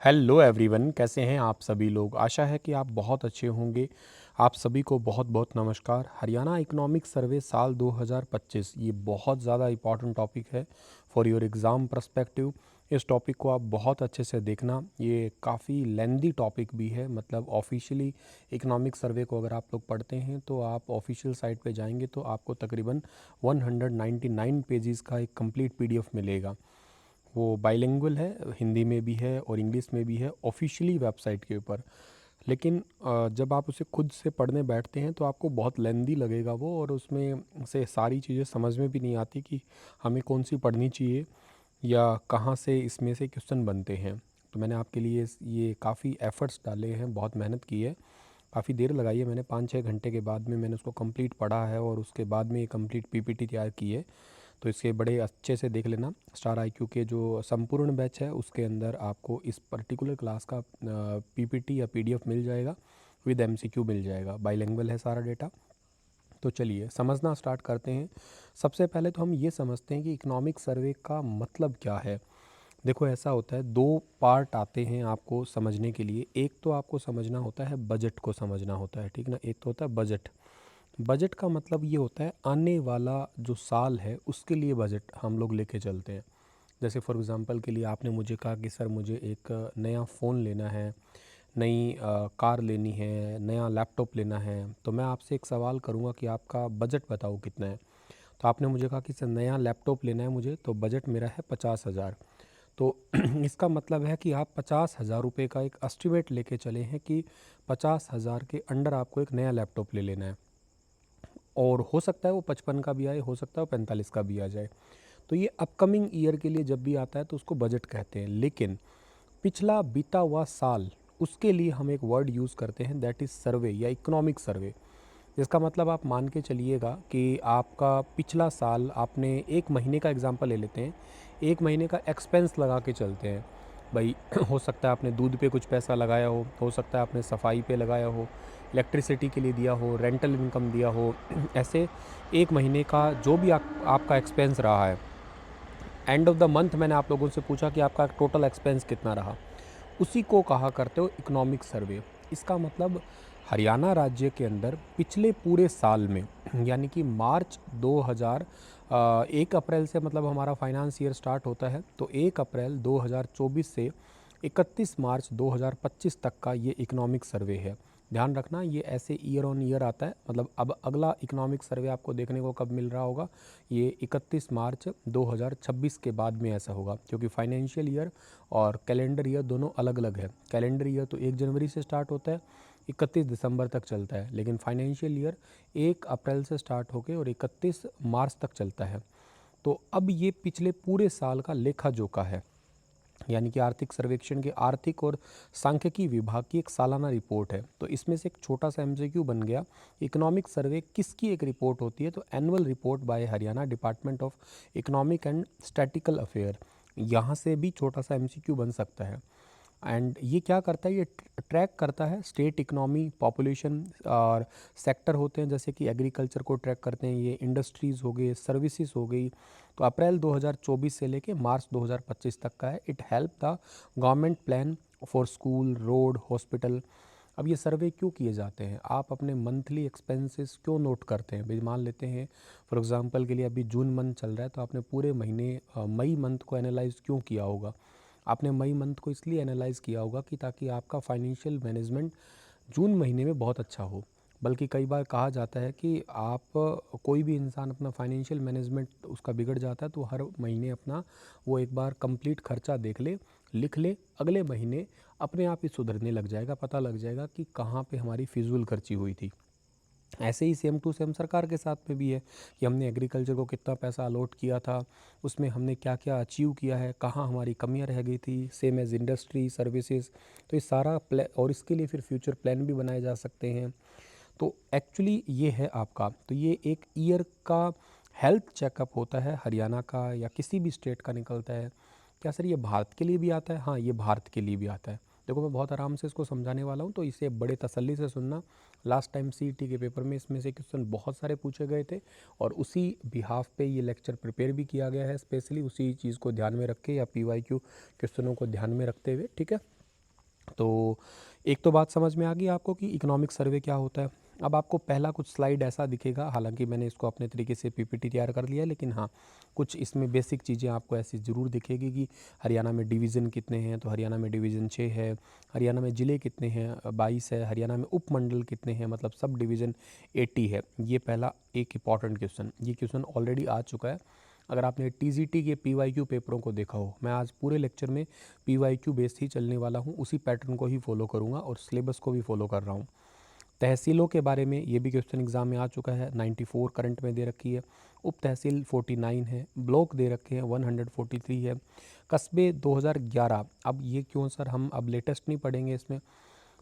Hello everyone, कैसे हैं आप सभी लोग। आशा है कि आप बहुत अच्छे होंगे। आप सभी को बहुत बहुत नमस्कार। हरियाणा इकोनॉमिक सर्वे साल 2025 ये बहुत ज़्यादा इम्पॉर्टेंट टॉपिक है फॉर योर एग्ज़ाम पर्सपेक्टिव। इस टॉपिक को आप बहुत अच्छे से देखना। ये काफ़ी लेंदी टॉपिक भी है, मतलब ऑफिशियली इकोनॉमिक सर्वे को अगर आप लोग पढ़ते हैं तो आप ऑफिशियल साइट पे जाएंगे तो आपको तकरीबन 199 पेजेस का एक कंप्लीट पीडीएफ मिलेगा। वो बाइलिंगुअल है, हिंदी में भी है और इंग्लिश में भी है ऑफिशियली वेबसाइट के ऊपर। लेकिन जब आप उसे खुद से पढ़ने बैठते हैं तो आपको बहुत लेंदी लगेगा वो, और उसमें से सारी चीज़ें समझ में भी नहीं आती कि हमें कौन सी पढ़नी चाहिए या कहाँ से इसमें से क्वेश्चन बनते हैं। तो मैंने आपके लिए ये काफ़ी एफ़र्ट्स डाले हैं, बहुत मेहनत की है, काफ़ी देर लगाई है। मैंने 5-6 घंटे के बाद में मैंने उसको कंप्लीट पढ़ा है और उसके बाद में ये कंप्लीट पीपीटी तैयार की है। तो इसके बड़े अच्छे से देख लेना। स्टार आईक्यू के जो संपूर्ण बैच है उसके अंदर आपको इस पर्टिकुलर क्लास का पीपीटी या पीडीएफ मिल जाएगा, विद एमसीक्यू मिल जाएगा। बाइलिंगुअल है सारा डेटा। तो चलिए समझना स्टार्ट करते हैं। सबसे पहले तो हम ये समझते हैं कि इकोनॉमिक सर्वे का मतलब क्या है। देखो, ऐसा होता है, दो पार्ट आते हैं आपको समझने के लिए। एक तो आपको समझना होता है, बजट को समझना होता है, ठीक ना। एक तो होता है बजट। बजट का मतलब ये होता है आने वाला जो साल है उसके लिए बजट हम लोग लेके चलते हैं। जैसे फॉर एग्ज़ाम्पल के लिए आपने मुझे कहा कि सर मुझे एक नया फ़ोन लेना है, नई कार लेनी है, नया लैपटॉप लेना है। तो मैं आपसे एक सवाल करूँगा कि आपका बजट बताओ कितना है। तो आपने मुझे कहा कि सर नया लैपटॉप लेना है मुझे, तो बजट मेरा है 50,000। तो इसका मतलब है कि आप 50,000 रुपये का एक एस्टिमेट लेके चले हैं कि 50,000 के अंडर आपको एक नया लैपटॉप ले लेना है। और हो सकता है वो 55 का भी आए, हो सकता है वो 45 का भी आ जाए। तो ये अपकमिंग ईयर के लिए जब भी आता है तो उसको बजट कहते हैं। लेकिन पिछला बीता हुआ साल, उसके लिए हम एक वर्ड यूज़ करते हैं, दैट इज़ सर्वे या इकोनॉमिक सर्वे। जिसका मतलब आप मान के चलिएगा कि आपका पिछला साल, आपने एक महीने का एग्जांपल ले लेते हैं, एक महीने का एक्सपेंस लगा के चलते हैं भाई। हो सकता है आपने दूध पे कुछ पैसा लगाया हो सकता है आपने सफाई पे लगाया हो, इलेक्ट्रिसिटी के लिए दिया हो, रेंटल इनकम दिया हो। ऐसे एक महीने का जो भी आपका एक्सपेंस रहा है, एंड ऑफ द मंथ मैंने आप लोगों से पूछा कि आपका टोटल एक्सपेंस कितना रहा, उसी को कहा करते हो इकोनॉमिक सर्वे। इसका मतलब हरियाणा राज्य के अंदर पिछले पूरे साल में, यानी कि मार्च 2000 1 अप्रैल से, मतलब हमारा फाइनेंस ईयर स्टार्ट होता है, तो 1 अप्रैल 2024 से 31 मार्च 2025 तक का ये इकोनॉमिक सर्वे है। ध्यान रखना, ये ऐसे ईयर ऑन ईयर आता है। मतलब अब अगला इकोनॉमिक सर्वे आपको देखने को कब मिल रहा होगा, ये 31 मार्च 2026 के बाद में ऐसा होगा, क्योंकि फाइनेंशियल ईयर और कैलेंडर ईयर दोनों अलग अलग है। कैलेंडर ईयर तो 1 जनवरी से स्टार्ट होता है, 31 दिसंबर तक चलता है, लेकिन फाइनेंशियल ईयर 1 अप्रैल से स्टार्ट होकर और 31 मार्च तक चलता है। तो अब ये पिछले पूरे साल का लेखा जोखा है, यानी कि आर्थिक सर्वेक्षण के आर्थिक और सांख्यिकी विभाग की एक सालाना रिपोर्ट है। तो इसमें से एक छोटा सा एमसीक्यू बन गया, इकोनॉमिक सर्वे किसकी एक रिपोर्ट होती है, तो annual report by Haryana department of economic and statistical affair. यहाँ से भी छोटा सा एमसीक्यू बन सकता है। एंड ये क्या करता है, ये ट्रैक करता है स्टेट इकोनॉमी, पॉपुलेशन और सेक्टर होते हैं, जैसे कि एग्रीकल्चर को ट्रैक करते हैं, ये इंडस्ट्रीज़ हो गई, सर्विसेज हो गई। तो अप्रैल 2024 से लेके मार्च 2025 तक का है। It help the government plan for school, road, hospital. अब ये सर्वे क्यों किए जाते हैं, आप अपने मंथली एक्सपेंसेस क्यों नोट करते हैं भाई। मान लेते हैं फॉर एग्जांपल के लिए अभी जून मंथ चल रहा है, तो आपने पूरे महीने मई मंथ को एनालाइज क्यों किया होगा। आपने मई मंथ को इसलिए एनालाइज किया होगा कि ताकि आपका फाइनेंशियल मैनेजमेंट जून महीने में बहुत अच्छा हो। बल्कि कई बार कहा जाता है कि आप, कोई भी इंसान अपना फाइनेंशियल मैनेजमेंट उसका बिगड़ जाता है तो हर महीने अपना वो एक बार कंप्लीट खर्चा देख ले, लिख ले, अगले महीने अपने आप ही सुधरने लग जाएगा, पता लग जाएगा कि कहाँ पे हमारी फिजूल खर्ची हुई थी। ऐसे ही सेम टू सेम सरकार के साथ में भी है कि हमने एग्रीकल्चर को कितना पैसा अलॉट किया था, उसमें हमने क्या क्या अचीव किया है, कहाँ हमारी कमियां रह गई थी, सेम एज इंडस्ट्री, सर्विसेज। तो ये सारा और इसके लिए फिर फ्यूचर प्लान भी बनाए जा सकते हैं। तो एक्चुअली ये है आपका, तो ये एक ईयर का हेल्थ चेकअप होता है हरियाणा का या किसी भी स्टेट का निकलता है। क्या सर ये भारत के लिए भी आता है? हाँ, ये भारत के लिए भी आता है। देखो, मैं बहुत आराम से इसको समझाने वाला हूँ, तो इसे बड़े तसल्ली से सुनना। लास्ट टाइम सीईटी के पेपर में इसमें से क्वेश्चन बहुत सारे पूछे गए थे, और उसी बिहाफ पे ये लेक्चर प्रिपेयर भी किया गया है, स्पेशली उसी चीज़ को ध्यान में रख के या पीवाईक्यू क्वेश्चनों को ध्यान में रखते हुए, ठीक है। तो एक तो बात समझ में आ गई आपको कि इकोनॉमिक सर्वे क्या होता है। अब आपको पहला कुछ स्लाइड ऐसा दिखेगा, हालांकि मैंने इसको अपने तरीके से पीपीटी तैयार कर लिया है, लेकिन हाँ कुछ इसमें बेसिक चीज़ें आपको ऐसी ज़रूर दिखेगी कि हरियाणा में डिवीज़न कितने हैं, तो हरियाणा में डिवीज़न 6 है। हरियाणा में ज़िले कितने हैं, 22 है। हरियाणा में उपमंडल कितने हैं, मतलब सब डिवीज़न 80 है। ये पहला एक इंपॉर्टेंट क्वेश्चन, ये क्वेश्चन ऑलरेडी आ चुका है। अगर आपने टीजीटी के पीवाईक्यू पेपरों को देखा हो, मैं आज पूरे लेक्चर में पीवाईक्यू बेस्ड ही चलने वाला हूँ, उसी पैटर्न को ही फॉलो करूँगा और सिलेबस को भी फॉलो कर रहा हूँ। तहसीलों के बारे में ये भी क्वेश्चन एग्जाम में आ चुका है, 94 करंट में दे रखी है। उप तहसील 49 है, ब्लॉक दे रखे हैं 143 है। कस्बे 2011, अब ये क्यों सर हम अब लेटेस्ट नहीं पढ़ेंगे इसमें।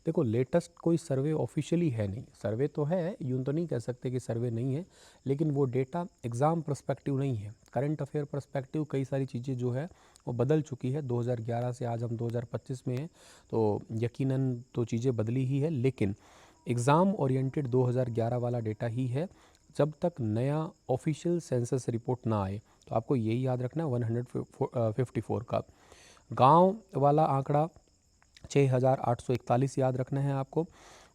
देखो लेटेस्ट कोई सर्वे ऑफिशियली है नहीं, सर्वे तो है, यूँ तो नहीं कह सकते कि सर्वे नहीं है, लेकिन वो डेटा एग्ज़ाम पर्सपेक्टिव नहीं है, करंट अफेयर पर्सपेक्टिव कई सारी चीज़ें जो है वो बदल चुकी है। 2011 से आज हम 2025 में हैं, तो यकीनन तो चीज़ें बदली ही है, लेकिन एग्ज़ाम ओरिएंटेड 2011 वाला डेटा ही है। जब तक नया ऑफिशियल सेंसस रिपोर्ट ना आए, तो आपको यही याद रखना 154 का। गांव वाला आंकड़ा 6,841 याद रखना है आपको।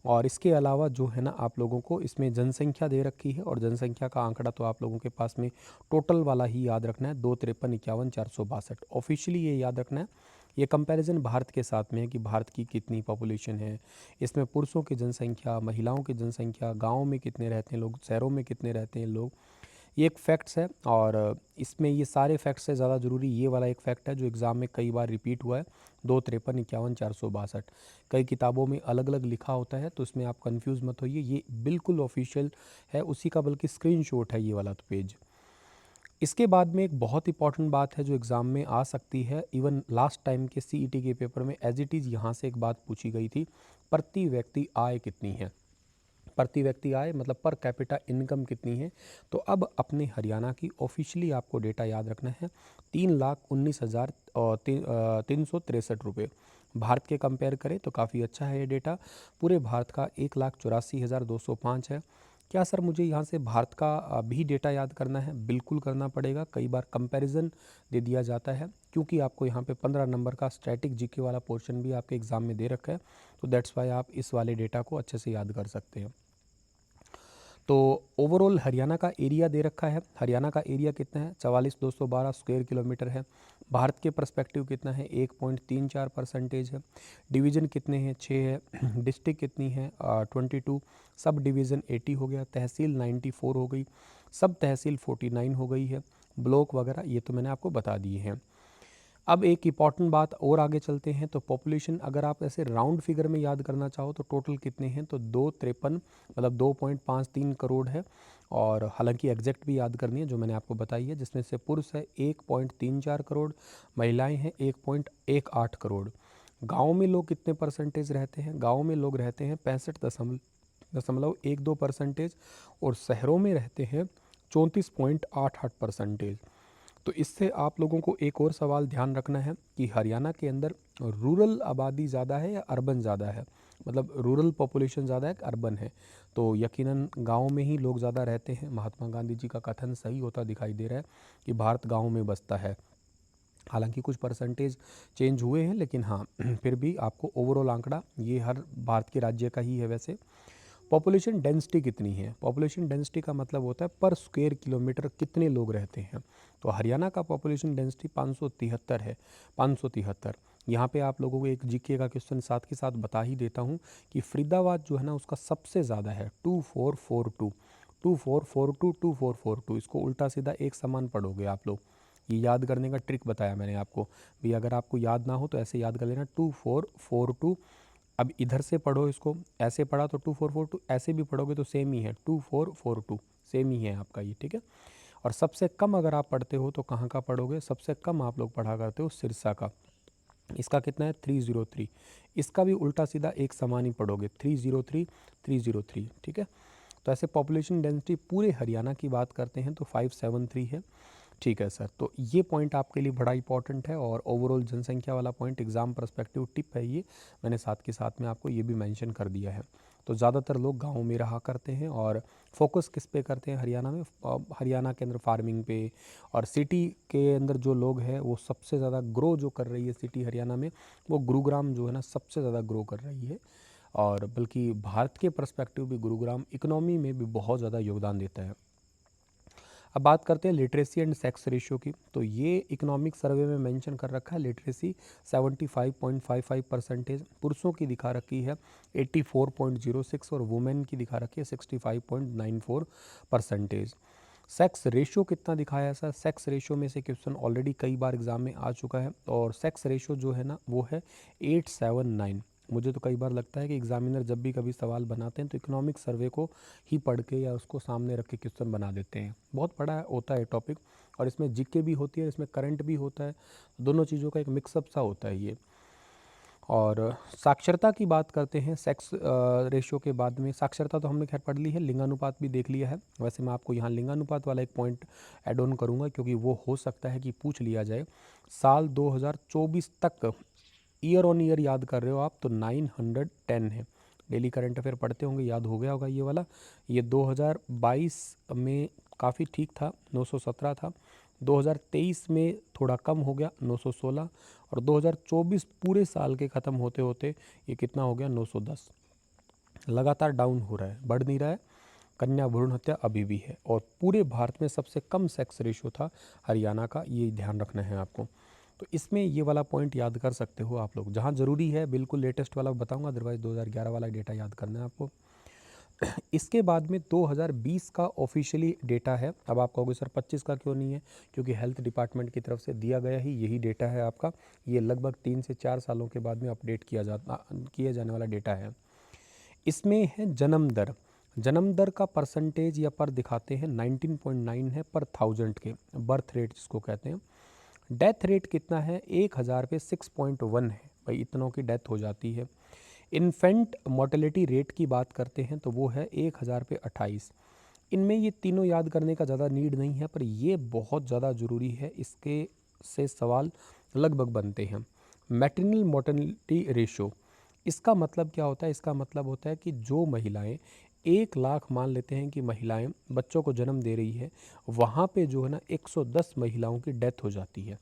और इसके अलावा जो है ना, आप लोगों को इसमें जनसंख्या दे रखी है, और जनसंख्या का आंकड़ा तो आप लोगों के पास में टोटल वाला ही याद रखना है, 253,51,462 ऑफिशियली ये याद रखना है। ये कंपैरिजन भारत के साथ में है कि भारत की कितनी पॉपुलेशन है, इसमें पुरुषों की जनसंख्या, महिलाओं की जनसंख्या, गाँव में कितने रहते हैं लोग, शहरों में कितने रहते हैं लोग, ये एक फैक्ट्स है। और इसमें ये सारे फैक्ट्स से ज़्यादा ज़रूरी ये वाला एक फैक्ट है जो एग्ज़ाम में कई बार रिपीट हुआ है, 253,51,462। कई किताबों में अलग अलग लिखा होता है, तो इसमें आप कंफ्यूज मत होइए, ये बिल्कुल ऑफिशियल है उसी का, बल्कि स्क्रीनशॉट है ये वाला तो पेज। इसके बाद में एक बहुत इंपॉर्टेंट बात है जो एग्ज़ाम में आ सकती है, इवन लास्ट टाइम के सीईटी के पेपर में एज इट इज़ यहाँ से एक बात पूछी गई थी, प्रति व्यक्ति आय कितनी है। प्रति व्यक्ति आय मतलब पर कैपिटा इनकम कितनी है। तो अब अपने हरियाणा की ऑफिशियली आपको डेटा याद रखना है, 3,19,363 रुपये। भारत के कंपेयर करें तो काफ़ी अच्छा है ये डेटा। पूरे भारत का 1,84,205 है। क्या सर मुझे यहाँ से भारत का भी डेटा याद करना है? बिल्कुल करना पड़ेगा। कई बार कंपैरिजन दे दिया जाता है, क्योंकि आपको यहाँ पे 15 नंबर का स्टैटिक जीके वाला पोर्शन भी आपके एग्ज़ाम में दे रखा है, तो दैट्स वाई आप इस वाले डेटा को अच्छे से याद कर सकते हैं। तो ओवरऑल हरियाणा का एरिया दे रखा है, हरियाणा का एरिया कितना है, 44,212 स्क्वायर किलोमीटर है। भारत के पर्सपेक्टिव कितना है, 1.34% है। डिवीज़न कितने हैं, 6 है। डिस्ट्रिक्ट कितनी है, 22। सब डिवीज़न 80 हो गया। तहसील 94 हो गई। सब तहसील 49 हो गई है। ब्लॉक वगैरह ये तो मैंने आपको बता दिए हैं। अब एक इम्पॉर्टेंट बात और आगे चलते हैं, तो पॉपुलेशन अगर आप ऐसे राउंड फिगर में याद करना चाहो तो टोटल कितने हैं, तो 253 मतलब 2.53 करोड़ है। और हालांकि एग्जैक्ट भी याद करनी है जो मैंने आपको बताई है, जिसमें से पुरुष है 1.34 करोड़, महिलाएं हैं 1.18 करोड़। गाँव में लोग कितने परसेंटेज रहते हैं, गाँव में लोग रहते हैं 65.12%, और शहरों में रहते हैं 34.88%। तो इससे आप लोगों को एक और सवाल ध्यान रखना है कि हरियाणा के अंदर रूरल आबादी ज़्यादा है या अर्बन ज़्यादा है, मतलब रूरल पॉपुलेशन ज़्यादा है कि अर्बन है। तो यकीनन गांव में ही लोग ज़्यादा रहते हैं। महात्मा गांधी जी का कथन सही होता दिखाई दे रहा है कि भारत गांव में बसता है। हालांकि कुछ परसेंटेज चेंज हुए हैं, लेकिन हाँ फिर भी आपको ओवरऑल आंकड़ा ये हर भारत के राज्य का ही है। वैसे पॉपुलेशन डेंसिटी कितनी है, पॉपुलेशन डेंसिटी का मतलब होता है पर स्क्वायर किलोमीटर कितने लोग रहते हैं। तो हरियाणा का पॉपुलेशन डेंसिटी 573 है, 573। यहाँ पे आप लोगों को एक जीके का क्वेश्चन साथ के साथ बता ही देता हूँ कि फरीदाबाद जो है ना उसका सबसे ज़्यादा है 2442, 2442, 2442। इसको उल्टा सीधा एक समान पढ़ोगे आप लोग। ये याद करने का ट्रिक बताया मैंने आपको भी, अगर आपको याद ना हो तो ऐसे याद कर लेना 2442। अब इधर से पढ़ो, इसको ऐसे पढ़ा तो 2442, ऐसे भी पढ़ोगे तो सेम ही है 2442, सेम ही है आपका ये, ठीक है। और सबसे कम अगर आप पढ़ते हो तो कहाँ का पढ़ोगे, सबसे कम आप लोग पढ़ा करते हो सिरसा का। इसका कितना है 303। इसका भी उल्टा सीधा एक समान ही पढ़ोगे 303, 303, ठीक है। तो ऐसे पॉपुलेशन डेंसिटी पूरे हरियाणा की बात करते हैं तो 573 है। ठीक है सर, तो ये पॉइंट आपके लिए बड़ा इंपॉर्टेंट है और ओवरऑल जनसंख्या वाला पॉइंट एग्ज़ाम पर्सपेक्टिव टिप है ये, मैंने साथ के साथ में आपको ये भी मेंशन कर दिया है। तो ज़्यादातर लोग गाँव में रहा करते हैं और फोकस किस पे करते हैं हरियाणा में, हरियाणा के अंदर फार्मिंग पे। और सिटी के अंदर जो लोग हैं वो सबसे ज़्यादा ग्रो जो कर रही है सिटी हरियाणा में, वो गुरुग्राम जो है ना सबसे ज़्यादा ग्रो कर रही है। और बल्कि भारत के पर्सपेक्टिव भी गुरुग्राम इकोनॉमी में भी बहुत ज़्यादा योगदान देता है। अब बात करते हैं लिटरेसी एंड सेक्स रेशियो की, तो ये इकोनॉमिक सर्वे में मेंशन कर रखा है लिटरेसी 75.55% पुरुषों की दिखा रखी है 84.06 और वुमेन की दिखा रखी है 65.94%। सेक्स रेशियो कितना दिखाया है सर? सेक्स रेशियो में से क्वेश्चन ऑलरेडी कई बार एग्जाम में आ चुका है और सेक्स रेशियो जो है ना वो है 879। मुझे तो कई बार लगता है कि एग्जामिनर जब भी कभी सवाल बनाते हैं तो इकोनॉमिक सर्वे को ही पढ़ के या उसको सामने रख के क्वेश्चन बना देते हैं। बहुत बड़ा होता है टॉपिक और इसमें जीके भी होती है, इसमें करंट भी होता है, दोनों चीज़ों का एक मिक्सअप सा होता है ये। और साक्षरता की बात करते हैं सेक्स रेशियो के बाद में। साक्षरता तो हमने खैर पढ़ ली है, लिंगानुपात भी देख लिया है। वैसे मैं आपको यहाँ लिंगानुपात वाला एक पॉइंट ऐड ऑन करूँगा क्योंकि वो हो सकता है कि पूछ लिया जाए। साल 2024 तक ईयर ऑन ईयर याद कर रहे हो आप तो 910 है। डेली करंट अफेयर पढ़ते होंगे, याद हो गया होगा ये वाला। ये 2022 में काफ़ी ठीक था, 917 था। 2023 में थोड़ा कम हो गया 916 और 2024 पूरे साल के ख़त्म होते होते ये कितना हो गया 910। लगातार डाउन हो रहा है, बढ़ नहीं रहा है। कन्या भ्रूण हत्या अभी भी है और पूरे भारत में सबसे कम सेक्स रेशियो था हरियाणा का, ये ध्यान रखना है आपको। तो इसमें ये वाला पॉइंट याद कर सकते हो आप लोग, जहाँ ज़रूरी है बिल्कुल लेटेस्ट वाला बताऊंगा, अदरवाइज 2011 वाला डेटा याद करना है आपको। इसके बाद में 2020 का ऑफिशियली डेटा है। अब आप कहोगे सर 25 का क्यों नहीं है? क्योंकि हेल्थ डिपार्टमेंट की तरफ से दिया गया ही यही डेटा है आपका। ये लगभग 3 से 4 सालों के बाद में अपडेट किया जाने वाला डेटा है। इसमें है जन्म दर। जन्म दर का परसेंटेज या पर दिखाते हैं 19.9 है पर 1000 के, बर्थ रेट जिसको कहते हैं। डेथ रेट कितना है? 1000 पे 6.1 है, भाई इतनों की डेथ हो जाती है। इन्फेंट मोर्टेलिटी रेट की बात करते हैं तो वो है 1000 पे 28। इनमें ये तीनों याद करने का ज़्यादा नीड नहीं है पर ये बहुत ज़्यादा ज़रूरी है, इसके से सवाल लगभग बनते हैं। मैटरनल मोर्टेलिटी रेशो, इसका मतलब क्या होता है? इसका मतलब होता है कि जो महिलाएं 1 लाख मान लेते हैं कि महिलाएं बच्चों को जन्म दे रही है, वहाँ पे जो है ना 110 महिलाओं की डेथ हो जाती है।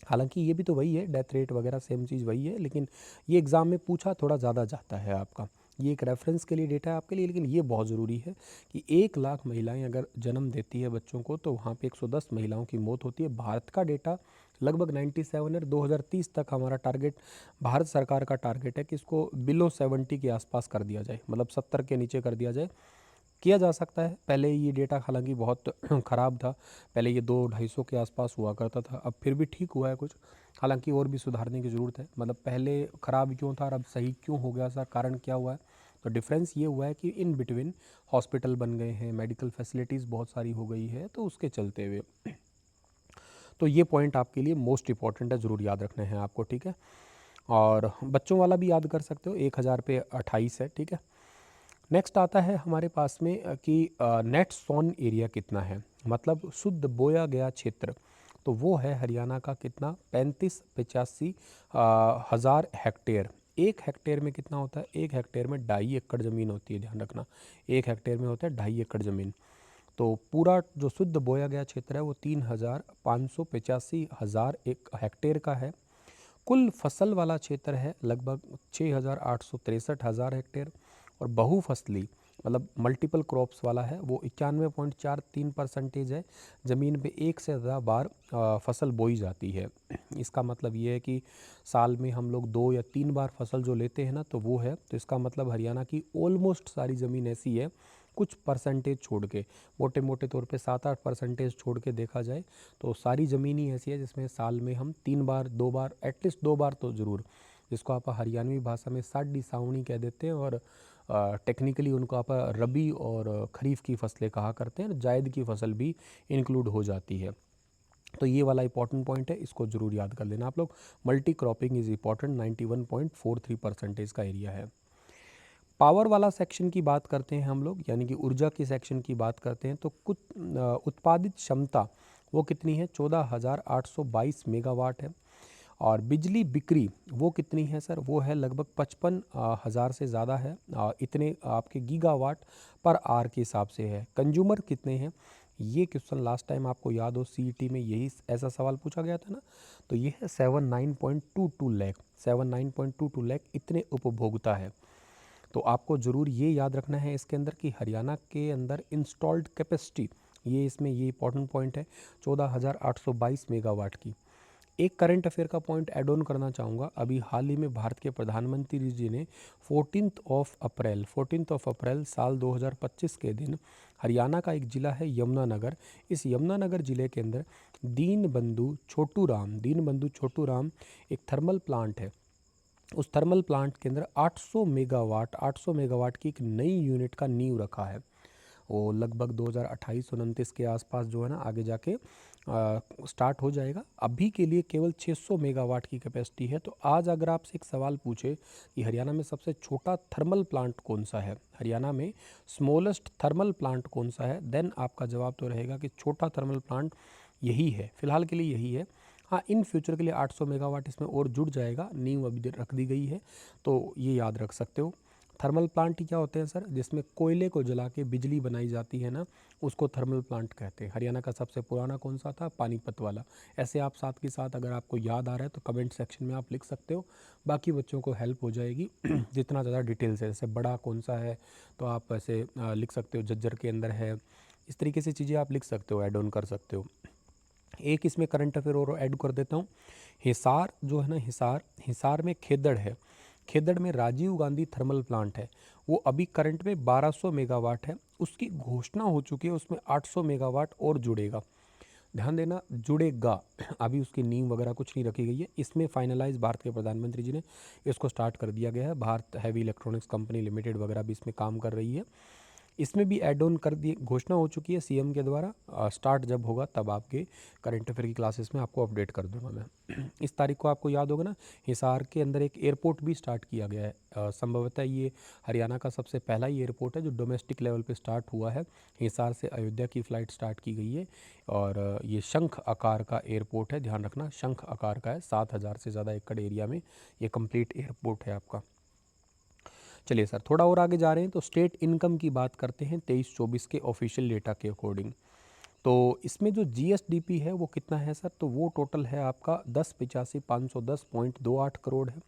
हालांकि ये भी तो वही है, डेथ रेट वगैरह सेम चीज़ वही है, लेकिन ये एग्ज़ाम में पूछा थोड़ा ज़्यादा जाता है आपका। ये एक रेफरेंस के लिए डेटा है आपके लिए, लेकिन ये बहुत ज़रूरी है कि 1 लाख महिलाएं अगर जन्म देती है बच्चों को तो वहाँ पे 110 महिलाओं की मौत होती है। भारत का डेटा लगभग 97 है। 2030 तक हमारा टारगेट, भारत सरकार का टारगेट है कि इसको बिलो 70 के आसपास कर दिया जाए, मतलब 70 के नीचे कर दिया जाए। किया जा सकता है। पहले ये डेटा हालांकि बहुत ख़राब था, पहले ये 200-250 के आसपास हुआ करता था, अब फिर भी ठीक हुआ है कुछ। हालांकि और भी सुधारने की ज़रूरत है, मतलब पहले ख़राब क्यों था और अब सही क्यों हो गया, सर कारण क्या हुआ है? तो डिफरेंस ये हुआ है कि इन बिटवीन हॉस्पिटल बन गए हैं, मेडिकल फैसिलिटीज़ बहुत सारी हो गई है, तो उसके चलते हुए तो ये पॉइंट आपके लिए मोस्ट इंपॉर्टेंट है, ज़रूर याद रखना है आपको, ठीक है। और बच्चों वाला भी याद कर सकते हो, 1000 पे 28 है, ठीक है। नेक्स्ट आता है हमारे पास में कि नेट सोन एरिया कितना है, मतलब शुद्ध बोया गया क्षेत्र। तो वो है हरियाणा का कितना? 35-85 हज़ार हेक्टेयर। 1 हेक्टेयर में कितना होता है? 1 हेक्टेयर में 2.5 एकड़ ज़मीन होती है, ध्यान रखना। 1 हेक्टेयर में होता है 2.5 एकड़ ज़मीन। तो पूरा जो शुद्ध बोया गया क्षेत्र है वो 3,585 हज़ार एक हेक्टेयर का है। कुल फसल वाला क्षेत्र है लगभग 6,863 हज़ार हेक्टेयर और बहुफसली मतलब मल्टीपल क्रॉप्स वाला है वो 91.43% है। ज़मीन पे एक से ज़्यादा बार फसल बोई जाती है। इसका मतलब ये है कि साल में हम लोग 2 या 3 बार फसल जो लेते हैं ना तो वो है, तो इसका मतलब हरियाणा की ऑलमोस्ट सारी ज़मीन ऐसी है, कुछ परसेंटेज छोड़ के, मोटे मोटे तौर पे 7-8% छोड़ के देखा जाए तो सारी ज़मीन ही ऐसी है जिसमें साल में हम 3 बार 2 बार एटलीस्ट 2 बार तो ज़रूर, जिसको आप हरियाणवी भाषा में साडी सावनी कह देते हैं और टेक्निकली उनको आप रबी और खरीफ की फसलें कहा करते हैं, जायद की फसल भी इंक्लूड हो जाती है। तो ये वाला इंपॉर्टेंट पॉइंट है, इसको ज़रूर याद कर लेना आप लोग। मल्टी क्रॉपिंग इज़ इंपॉर्टेंट, 91.43% का एरिया है। पावर वाला सेक्शन की बात करते हैं हम लोग, यानी कि ऊर्जा की सेक्शन की बात करते हैं तो कुछ उत्पादित क्षमता वो कितनी है? 14,822 मेगावाट है। और बिजली बिक्री वो कितनी है सर? वो है लगभग 55,000 से ज़्यादा है। इतने आपके गीगावाट पर आवर के हिसाब से है। कंज्यूमर कितने हैं? ये क्वेश्चन लास्ट टाइम आपको याद हो सीईटी में यही ऐसा सवाल पूछा गया था ना, तो ये है 79.22 लाख, 79.22 लाख इतने उपभोक्ता है। तो आपको ज़रूर ये याद रखना है इसके अंदर कि हरियाणा के अंदर इंस्टॉल्ड कैपेसिटी, ये इसमें ये इंपॉर्टेंट पॉइंट है, 14,822 मेगावाट की। एक करंट अफेयर का पॉइंट ऐड ऑन करना चाहूँगा। अभी हाल ही में भारत के प्रधानमंत्री जी ने 14 अप्रैल साल 2025 के दिन हरियाणा का एक ज़िला है यमुनानगर, इस यमुनानगर ज़िले के अंदर दीनबंधु छोटू राम एक थर्मल प्लांट है। उस थर्मल प्लांट के अंदर 800 मेगावाट की एक नई यूनिट का नींव रखा है। वो लगभग 2028-29 के आसपास जो है ना आगे जाके स्टार्ट हो जाएगा। अभी के लिए केवल 600 मेगावाट की कैपेसिटी है। तो आज अगर आपसे एक सवाल पूछे कि हरियाणा में सबसे छोटा थर्मल प्लांट कौन सा है, हरियाणा में स्मॉलेस्ट थर्मल प्लांट कौन सा है, देन आपका जवाब तो रहेगा कि छोटा थर्मल प्लांट यही है, फिलहाल के लिए यही है। हाँ, इन फ्यूचर के लिए 800 मेगावाट इसमें और जुड़ जाएगा, नींव अभी रख दी गई है, तो ये याद रख सकते हो। थर्मल प्लांट क्या होते हैं सर? जिसमें कोयले को जला के बिजली बनाई जाती है ना, उसको थर्मल प्लांट कहते हैं। हरियाणा का सबसे पुराना कौन सा था? पानीपत वाला। ऐसे आप साथ के साथ अगर आपको याद आ रहा है तो कमेंट सेक्शन में आप लिख सकते हो, बाकी बच्चों को हेल्प हो जाएगी जितना ज़्यादा डिटेल्स है। जैसे बड़ा कौन सा है तो आप ऐसे लिख सकते हो, झज्जर के अंदर है, इस तरीके से चीज़ें आप लिख सकते हो, ऐड ऑन कर सकते हो। एक इसमें करंट अफेयर और ऐड कर देता हूँ। हिसार जो है ना, हिसार में खेदड़ है, खेदड़ में राजीव गांधी थर्मल प्लांट है। वो अभी करंट में 1200 मेगावाट है, उसकी घोषणा हो चुकी है, उसमें 800 मेगावाट और जुड़ेगा। ध्यान देना, जुड़ेगा, अभी उसकी नींव वगैरह कुछ नहीं रखी गई है। इसमें फाइनलाइज भारत के प्रधानमंत्री जी ने इसको स्टार्ट कर दिया गया है। Bharat heavy electronics company limited वगैरह भी इसमें काम कर रही है। इसमें भी ऐड ऑन कर दी, घोषणा हो चुकी है सीएम के द्वारा। स्टार्ट जब होगा तब आपके करंट अफेयर की क्लासेस में आपको अपडेट कर दूंगा मैं। इस तारीख को आपको याद होगा ना, हिसार के अंदर एक एयरपोर्ट भी स्टार्ट किया गया है। संभवतः ये हरियाणा का सबसे पहला ही एयरपोर्ट है जो डोमेस्टिक लेवल पे स्टार्ट हुआ है। हिसार से अयोध्या की फ़्लाइट स्टार्ट की गई है और ये शंख आकार का एयरपोर्ट है, ध्यान रखना शंख आकार का है। 7,000 से ज़्यादा एकड़ एरिया में ये कंप्लीट एयरपोर्ट है आपका। चलिए सर, थोड़ा और आगे जा रहे हैं तो स्टेट इनकम की बात करते हैं 23-24 के ऑफिशियल डेटा के अकॉर्डिंग। तो इसमें जो जीएसडीपी है वो कितना है सर? तो वो टोटल है आपका 10,85,510.28 करोड़ है।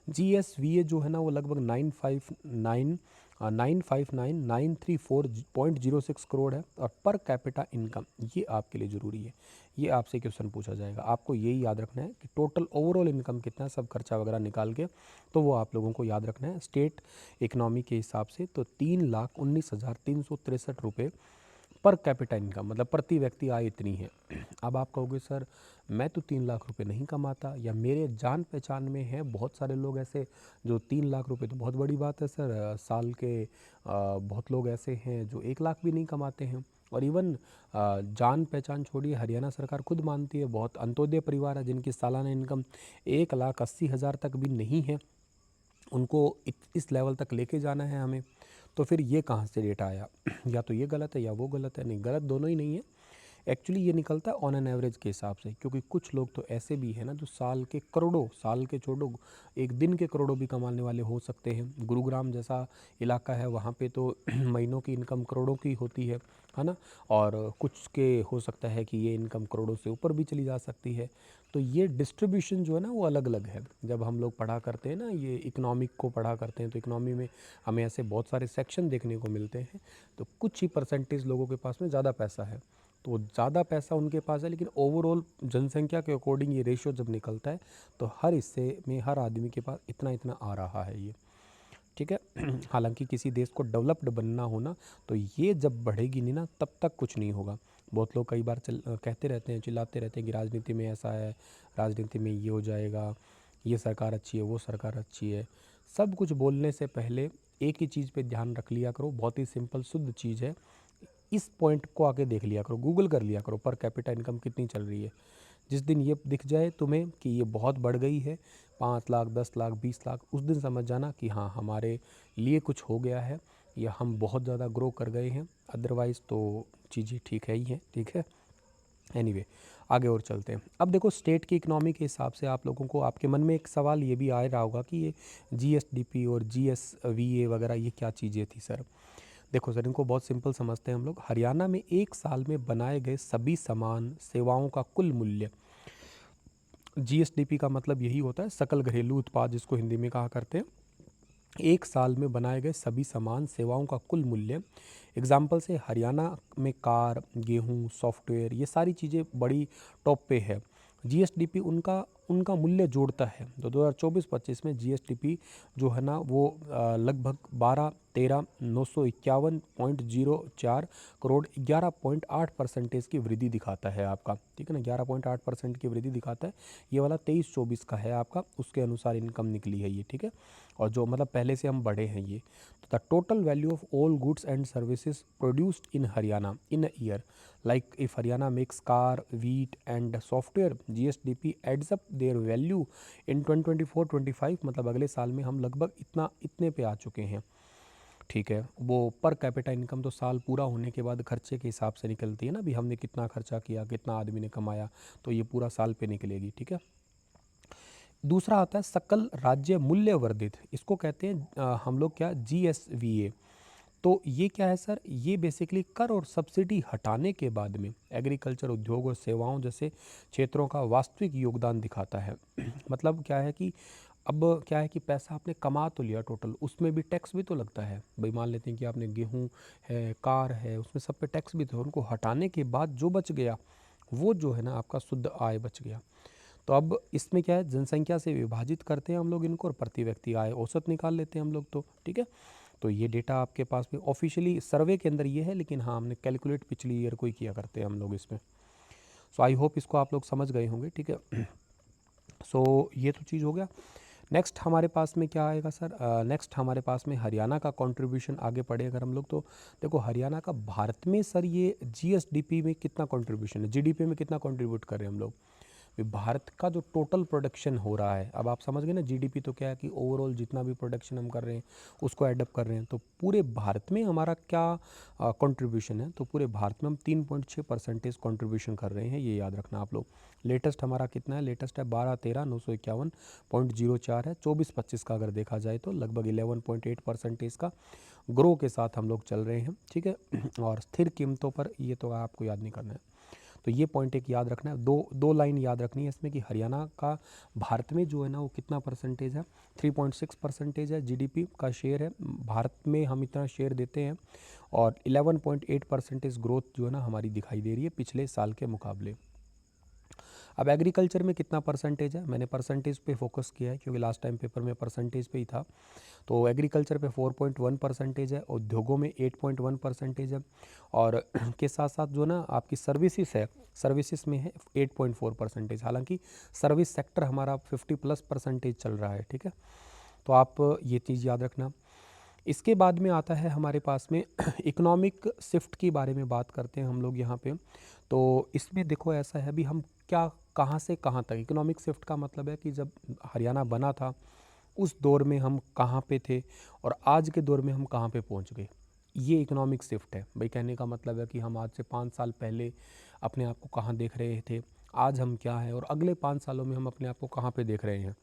जीएसवीए जो है ना वो लगभग 959,934.06 करोड़ है। और पर कैपिटा इनकम, ये आपके लिए ज़रूरी है, ये आपसे क्वेश्चन पूछा जाएगा, आपको यही याद रखना है कि टोटल ओवरऑल इनकम कितना है, सब खर्चा वगैरह निकाल के, तो वो आप लोगों को याद रखना है स्टेट इकनॉमी के हिसाब से। तो 3,19,363 रुपये पर कैपिटा इनकम, मतलब प्रति व्यक्ति आय इतनी है। अब आप कहोगे सर मैं तो 3 लाख रुपए नहीं कमाता, या मेरे जान पहचान में है बहुत सारे लोग ऐसे जो 3 लाख रुपए, तो बहुत बड़ी बात है सर। साल के बहुत लोग ऐसे हैं जो 1 लाख भी नहीं कमाते हैं। और इवन जान पहचान छोड़िए, हरियाणा सरकार खुद मानती है बहुत अंत्योदय परिवार है जिनकी सालाना इनकम 1,80,000 तक भी नहीं है, उनको इस लेवल तक लेके जाना है हमें। तो फिर ये कहाँ से डेटा आया? या तो ये गलत है या वो गलत है। नहीं, गलत दोनों ही नहीं है। एक्चुअली ये निकलता है ऑन एन एवरेज के हिसाब से, क्योंकि कुछ लोग तो ऐसे भी हैं ना जो साल के करोड़ों, साल के छोड़ो एक दिन के करोड़ों भी कमाने वाले हो सकते हैं। गुरुग्राम जैसा इलाका है वहाँ पे तो महीनों की इनकम करोड़ों की होती है ना। और कुछ के हो सकता है कि ये इनकम करोड़ों से ऊपर भी चली जा सकती है। तो ये डिस्ट्रीब्यूशन जो है ना वो अलग अलग है। जब हम लोग पढ़ा करते हैं ना, ये इकोनॉमिक को पढ़ा करते हैं, तो इकोनॉमी में हमें ऐसे बहुत सारे सेक्शन देखने को मिलते हैं। तो कुछ ही परसेंटेज लोगों के पास में ज़्यादा पैसा है, तो ज़्यादा पैसा उनके पास है, लेकिन ओवरऑल जनसंख्या के अकॉर्डिंग ये रेशियो जब निकलता है तो हर हिस्से में हर आदमी के पास इतना इतना आ रहा है ये, ठीक है। हालांकि किसी देश को डेवलप्ड बनना हो ना, तो ये जब बढ़ेगी नहीं ना तब तक कुछ नहीं होगा। बहुत लोग कई बार कहते रहते हैं, चिल्लाते रहते हैं कि राजनीति में ऐसा है, राजनीति में ये हो जाएगा, ये सरकार अच्छी है, वो सरकार अच्छी है। सब कुछ बोलने से पहले एक ही चीज़ पे ध्यान रख लिया करो, बहुत ही सिंपल शुद्ध चीज़ है। इस पॉइंट को आके देख लिया करो, गूगल कर लिया करो पर कैपिटा इनकम कितनी चल रही है। जिस दिन ये दिख जाए तुम्हें कि ये बहुत बढ़ गई है, 5 लाख, 10 लाख, 20 लाख, उस दिन समझ जाना कि हाँ हमारे लिए कुछ हो गया है, या हम बहुत ज़्यादा ग्रो कर गए हैं। अदरवाइज़ तो चीज़ें ठीक है ही हैं, ठीक है। एनीवे आगे और चलते हैं। अब देखो स्टेट की इकनॉमी के हिसाब से आप लोगों को आपके मन में एक सवाल ये भी आ रहा होगा कि ये जीएसडीपी और जीएसवीए वगैरह ये क्या चीज़ें थी सर। देखो सर, इनको बहुत सिंपल समझते हैं हम लोग। हरियाणा में एक साल में बनाए गए सभी सामान सेवाओं का कुल मूल्य, जीएसडीपी का मतलब यही होता है सकल घरेलू उत्पाद जिसको हिंदी में कहा करते हैं। एक साल में बनाए गए सभी सामान सेवाओं का कुल मूल्य। एग्जाम्पल से हरियाणा में कार, गेहूं, सॉफ्टवेयर ये सारी चीज़ें बड़ी टॉप पे है। जीएसडीपी उनका उनका मूल्य जोड़ता है। तो 2024-25 में जीएसडीपी जो है ना वो लगभग 12,13,951.04 करोड़ 11.8% की वृद्धि दिखाता है आपका, ठीक है ना। 11.8% की वृद्धि दिखाता है। ये वाला 23-24 का है आपका, उसके अनुसार इनकम निकली है ये, ठीक है। और जो मतलब पहले से हम बढ़े हैं ये। तो the total value of all goods and services produced in Haryana in a year, like if Haryana makes car, wheat and software, GSDP adds up their value in 2024-25, मतलब अगले साल में हम लगभग इतने पे आ चुके हैं, ठीक है। वो पर कैपिटा इनकम तो साल पूरा होने के बाद खर्चे के हिसाब से निकलती है ना, भी हमने कितना खर्चा किया, कितना आदमी ने कमाया, तो ये पूरा साल पे निकलेगी, ठीक है। दूसरा आता है सकल राज्य मूल्य वर्धित, इसको कहते हैं हम लोग क्या, जीएसवीए। तो ये क्या है सर, ये बेसिकली कर और सब्सिडी हटाने के बाद में एग्रीकल्चर, उद्योग और सेवाओं जैसे क्षेत्रों का वास्तविक योगदान दिखाता है। मतलब क्या है कि अब क्या है कि पैसा आपने कमा तो लिया टोटल, उसमें भी टैक्स भी तो लगता है भाई। मान लेते हैं कि आपने गेहूं है, कार है, उसमें सब पे टैक्स भी तो, उनको हटाने के बाद जो बच गया वो जो है ना आपका शुद्ध आय बच गया। तो अब इसमें क्या है, जनसंख्या से विभाजित करते हैं हम लोग इनको और प्रति व्यक्ति आय औसत निकाल लेते हैं हम लोग, तो ठीक है। तो ये डेटा आपके पास में ऑफिशियली सर्वे के अंदर ये है, लेकिन हाँ हमने कैलकुलेट पिछली ईयर को ही किया करते हैं हम लोग इसमें। सो आई होप इसको आप लोग समझ गए होंगे, ठीक है। सो ये तो चीज़ हो गया। नेक्स्ट हमारे पास में क्या आएगा सर, नेक्स्ट हमारे पास में हरियाणा का कंट्रीब्यूशन आगे पढ़े अगर हम लोग, तो देखो हरियाणा का भारत में सर ये जीएसडीपी में कितना कंट्रीब्यूशन है, जीडीपी में कितना कंट्रीब्यूट कर रहे हैं हम लोग। भारत का जो टोटल प्रोडक्शन हो रहा है, अब आप समझ गए ना, जीडीपी तो क्या है कि ओवरऑल जितना भी प्रोडक्शन हम कर रहे हैं उसको एडअप कर रहे हैं। तो पूरे भारत में हमारा क्या कंट्रीब्यूशन है, तो पूरे भारत में हम 3.6% कंट्रीब्यूशन कर रहे हैं, ये याद रखना आप लोग। लेटेस्ट हमारा कितना है, लेटेस्ट है 12,13,951.04 है। 24-25 का अगर देखा जाए तो लगभग 11.8% का ग्रो के साथ हम लोग चल रहे हैं, ठीक है। और स्थिर कीमतों पर, ये तो आपको याद नहीं करना है। तो ये पॉइंट एक याद रखना है, दो लाइन याद रखनी है इसमें कि हरियाणा का भारत में जो है ना वो कितना परसेंटेज है, 3.6% है जीडीपी का शेयर है भारत में, हम इतना शेयर देते हैं। और 11.8% ग्रोथ जो है ना हमारी दिखाई दे रही है पिछले साल के मुकाबले। अब एग्रीकल्चर में कितना परसेंटेज है, मैंने परसेंटेज पे फोकस किया है क्योंकि लास्ट टाइम पेपर में परसेंटेज पे ही था। तो एग्रीकल्चर पे 4.1% है, उद्योगों में 8.1% है, और के साथ साथ जो ना आपकी सर्विसेज है, सर्विसेज में है 8.4%। हालांकि सर्विस सेक्टर हमारा 50+% चल रहा है, ठीक है। तो आप ये चीज़ याद रखना। इसके बाद में आता है हमारे पास में इकोनॉमिक शिफ्ट के बारे में बात करते हैं हम लोग यहाँ पे। तो इसमें देखो ऐसा है, अभी हम क्या, कहाँ से कहाँ तक, इकोनॉमिक शिफ्ट का मतलब है कि जब हरियाणा बना था उस दौर में हम कहाँ पे थे और आज के दौर में हम कहाँ पे पहुँच गए, ये इकोनॉमिक शिफ्ट है भाई। कहने का मतलब है कि हम आज से 5 साल पहले अपने आप को कहाँ देख रहे थे, आज हम क्या है, और अगले 5 सालों में हम अपने आप को कहाँ पे देख रहे हैं।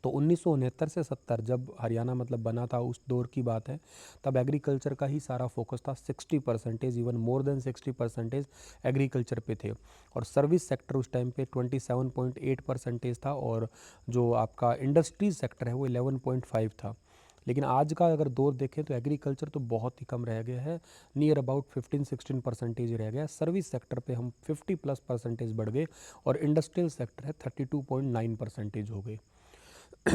तो 1969 से 70 जब हरियाणा मतलब बना था उस दौर की बात है, तब एग्रीकल्चर का ही सारा फोकस था। 60%, इवन मोर देन 60% एग्रीकल्चर पे थे, और सर्विस सेक्टर उस टाइम पे 27.8% था, और जो आपका इंडस्ट्रीज सेक्टर है वो 11.5 था। लेकिन आज का अगर दौर देखें तो एग्रीकल्चर तो बहुत ही कम रह गया है, नियर अबाउट 15-16% रह गया है। सर्विस सेक्टर पे हम 50+% बढ़ गए, और इंडस्ट्रियल सेक्टर है 32.9% हो गए।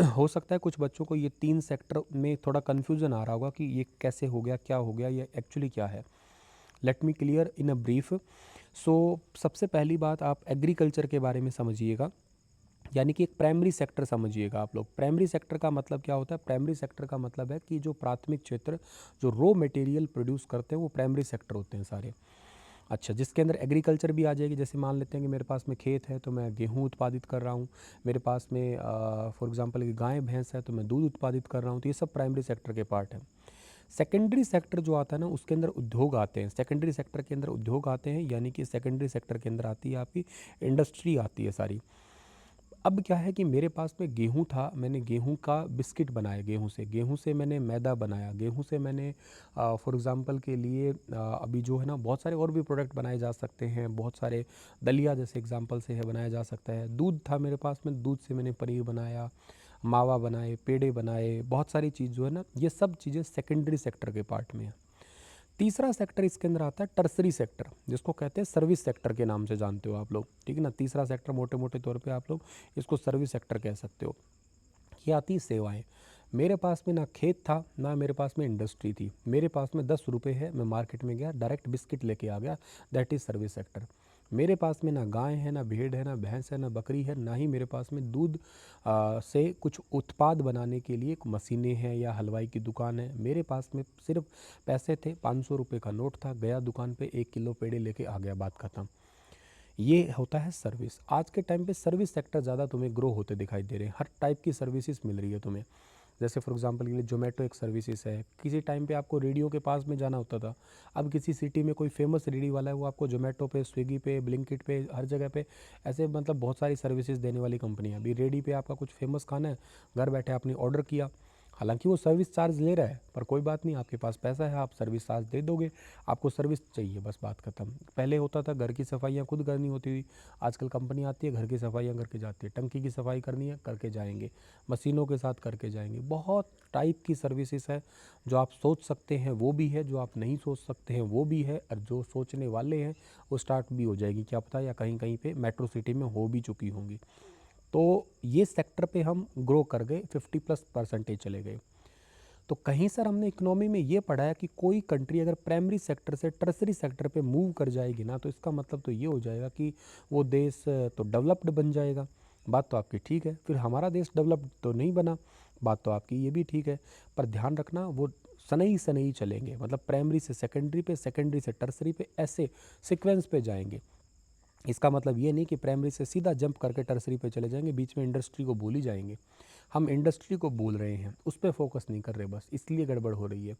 हो सकता है कुछ बच्चों को ये 3 सेक्टर में थोड़ा कन्फ्यूज़न आ रहा होगा कि ये कैसे हो गया, क्या हो गया, ये एक्चुअली क्या है। Let me clear in a brief. So सबसे पहली बात आप एग्रीकल्चर के बारे में समझिएगा, यानी कि एक प्राइमरी सेक्टर समझिएगा आप लोग। प्राइमरी सेक्टर का मतलब क्या होता है, प्राइमरी सेक्टर का मतलब है कि जो प्राथमिक क्षेत्र जो रॉ मटेरियल प्रोड्यूस करते हैं वो प्राइमरी सेक्टर होते हैं सारे। अच्छा, जिसके अंदर एग्रीकल्चर भी आ जाएगी। जैसे मान लेते हैं कि मेरे पास में खेत है तो मैं गेहूँ उत्पादित कर रहा हूँ, मेरे पास में फॉर एग्जांपल कि गाय भैंस है तो मैं दूध उत्पादित कर रहा हूँ, तो ये सब प्राइमरी सेक्टर के पार्ट है। सेकेंडरी सेक्टर जो आता है ना उसके अंदर उद्योग आते हैं, सेकेंडरी सेक्टर के अंदर उद्योग आते हैं, यानी कि सेकेंडरी सेक्टर के अंदर आती है आपकी इंडस्ट्री आती है सारी। अब क्या है कि मेरे पास में गेहूँ था, मैंने गेहूँ का बिस्किट बनाया, गेहूँ से मैंने मैदा बनाया, गेहूँ से मैंने फॉर एग्ज़ाम्पल के लिए अभी जो है ना बहुत सारे और भी प्रोडक्ट बनाए जा सकते हैं, बहुत सारे दलिया जैसे एग्ज़ाम्पल से है बनाया जा सकता है। दूध था मेरे पास में, दूध से मैंने पनीर बनाया, मावा बनाए, पेड़े बनाए, बहुत सारी चीज़ जो है ना ये सब चीज़ें सेकेंडरी सेक्टर के पार्ट में है। तीसरा सेक्टर इसके अंदर आता है टर्सरी सेक्टर, जिसको कहते हैं सर्विस सेक्टर के नाम से जानते हो आप लोग, ठीक है ना। तीसरा सेक्टर मोटे मोटे तौर पे आप लोग इसको सर्विस सेक्टर कह सकते हो। ये आती है सेवाएं। मेरे पास में ना खेत था ना मेरे पास में इंडस्ट्री थी, मेरे पास में 10 रुपये है, मैं मार्केट में गया डायरेक्ट बिस्किट लेके आ गया, दैट इज़ सर्विस सेक्टर। मेरे पास में ना गाय है, ना भेड़ है, ना भैंस है, ना बकरी है, ना ही मेरे पास में दूध से कुछ उत्पाद बनाने के लिए मशीनें हैं या हलवाई की दुकान है। मेरे पास में सिर्फ पैसे थे, 500 रुपये का नोट था, गया दुकान पे 1 किलो पेड़े लेके आ गया, बात खत्म। ये होता है सर्विस। आज के टाइम पे सर्विस सेक्टर ज़्यादा तुम्हें ग्रो होते दिखाई दे रहे हैं, हर टाइप की सर्विसेज मिल रही है तुम्हें। जैसे फॉर एग्जांपल के लिए जोमेटो एक सर्विसेज है। किसी टाइम पे आपको रेडियो के पास में जाना होता था, अब किसी सिटी में कोई फेमस रेडी वाला है, वो आपको जोमेटो पे, स्विगी पे, ब्लिंकिट पे, हर जगह पे ऐसे मतलब बहुत सारी सर्विसेज देने वाली कंपनी है। अभी रेडी पे आपका कुछ फेमस खाना है, घर बैठे आपने ऑर्डर किया, हालांकि वो सर्विस चार्ज ले रहा है पर कोई बात नहीं, आपके पास पैसा है, आप सर्विस चार्ज दे दोगे, आपको सर्विस चाहिए, बस बात खत्म। पहले होता था घर की सफाइयाँ खुद करनी होती थी, आजकल कंपनी आती है घर की सफाइयाँ करके जाती है, टंकी की सफाई करनी है करके जाएंगे, मशीनों के साथ करके जाएंगे। बहुत टाइप की सर्विसेज है, जो आप सोच सकते हैं वो भी है, जो आप नहीं सोच सकते हैं वो भी है, और जो सोचने वाले हैं वो स्टार्ट भी हो जाएगी, क्या पता, या कहीं कहीं पे मेट्रो सिटी में हो भी चुकी होंगी। तो ये सेक्टर पे हम ग्रो कर गए, 50+% चले गए। तो कहीं सर हमने इकोनॉमी में ये पढ़ा है कि कोई कंट्री अगर प्राइमरी सेक्टर से टर्सरी सेक्टर पे मूव कर जाएगी ना, तो इसका मतलब तो ये हो जाएगा कि वो देश तो डेवलप्ड बन जाएगा। बात तो आपकी ठीक है, फिर हमारा देश डेवलप्ड तो नहीं बना, बात तो आपकी ये भी ठीक है। पर ध्यान रखना वो सनई सनई चलेंगे, मतलब प्राइमरी से सेकेंडरी पे, सेकेंडरी से टर्सरी पे, ऐसे सीक्वेंस पे जाएंगे। इसका मतलब ये नहीं कि प्राइमरी से सीधा जंप करके टर्सरी पे चले जाएंगे, बीच में इंडस्ट्री को भूल ही जाएंगे। हम इंडस्ट्री को भूल रहे हैं, उस पर फोकस नहीं कर रहे, बस इसलिए गड़बड़ हो रही है।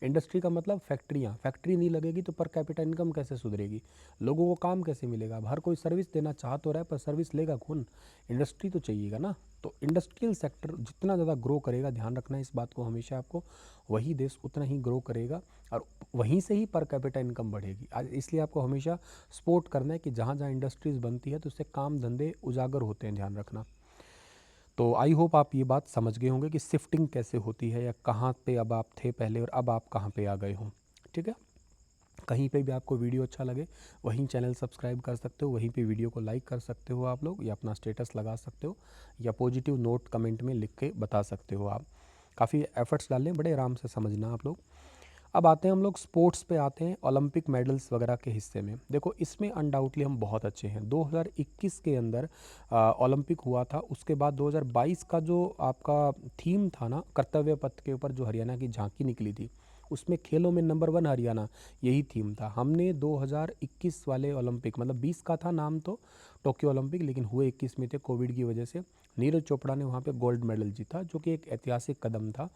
इंडस्ट्री का मतलब फैक्ट्रियाँ, फैक्ट्री नहीं लगेगी तो पर कैपिटा इनकम कैसे सुधरेगी, लोगों को काम कैसे मिलेगा। अब हर कोई सर्विस देना चाह तो रहा है पर सर्विस लेगा कौन, इंडस्ट्री तो चाहिएगा ना। तो इंडस्ट्रियल सेक्टर जितना ज़्यादा ग्रो करेगा, ध्यान रखना है इस बात को हमेशा आपको, वही देश उतना ही ग्रो करेगा और वहीं से ही पर कैपिटा इनकम बढ़ेगी। आज इसलिए आपको हमेशा सपोर्ट करना है कि जहाँ जहाँ इंडस्ट्रीज़ बनती है तो उससे काम धंधे उजागर होते हैं, ध्यान रखना। तो आई होप आप ये बात समझ गए होंगे कि शिफ्टिंग कैसे होती है, या कहाँ पे अब आप थे पहले और अब आप कहाँ पे आ गए हों, ठीक है। कहीं पे भी आपको वीडियो अच्छा लगे वहीं चैनल सब्सक्राइब कर सकते हो, वहीं पे वीडियो को लाइक कर सकते हो आप लोग, या अपना स्टेटस लगा सकते हो, या पॉजिटिव नोट कमेंट में लिख के बता सकते हो आप। काफ़ी एफर्ट्स डालें, बड़े आराम से समझना आप लोग। अब आते हैं हम लोग स्पोर्ट्स पे, आते हैं ओलंपिक मेडल्स वगैरह के हिस्से में। देखो इसमें अनडाउटली हम बहुत अच्छे हैं। 2021 के अंदर ओलंपिक हुआ था, उसके बाद 2022 का जो आपका थीम था ना, कर्तव्य पथ के ऊपर जो हरियाणा की झांकी निकली थी, उसमें खेलों में नंबर 1 हरियाणा, यही थीम था। हमने 2021 वाले ओलंपिक, मतलब 20 का था नाम तो टोक्यो ओलंपिक, लेकिन हुए 21 में थे कोविड की वजह से। नीरज चोपड़ा ने वहाँ पे गोल्ड मेडल जीता, जो कि एक ऐतिहासिक कदम था।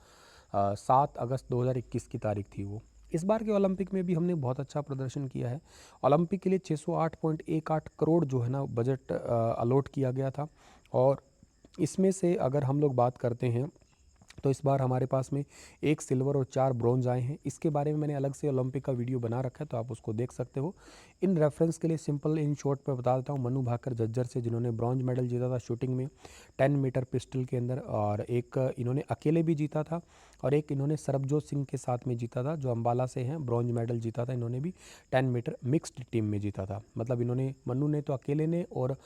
7 अगस्त 2021 की तारीख थी वो। इस बार के ओलंपिक में भी हमने बहुत अच्छा प्रदर्शन किया है। ओलंपिक के लिए 608.18 करोड़ जो है ना बजट अलॉट किया गया था, और इसमें से अगर हम लोग बात करते हैं तो इस बार हमारे पास में 1 सिल्वर और 4 ब्रॉन्ज आए हैं। इसके बारे में मैंने अलग से ओलंपिक का वीडियो बना रखा है, तो आप उसको देख सकते हो। इन रेफरेंस के लिए सिंपल इन शॉर्ट पे बता देता हूँ, मनु भाकर झज्जर से, जिन्होंने ब्रॉन्ज मेडल जीता था शूटिंग में 10 मीटर पिस्टल के अंदर, और एक इन्होंने अकेले भी जीता था, और एक इन्होंने सरबजोत सिंह के साथ में जीता था जो अम्बाला से हैं, ब्रॉन्ज मेडल जीता था इन्होंने भी, 10 मीटर मिक्स्ड टीम में जीता था। मतलब इन्होंने, मनु ने तो अकेले ने, और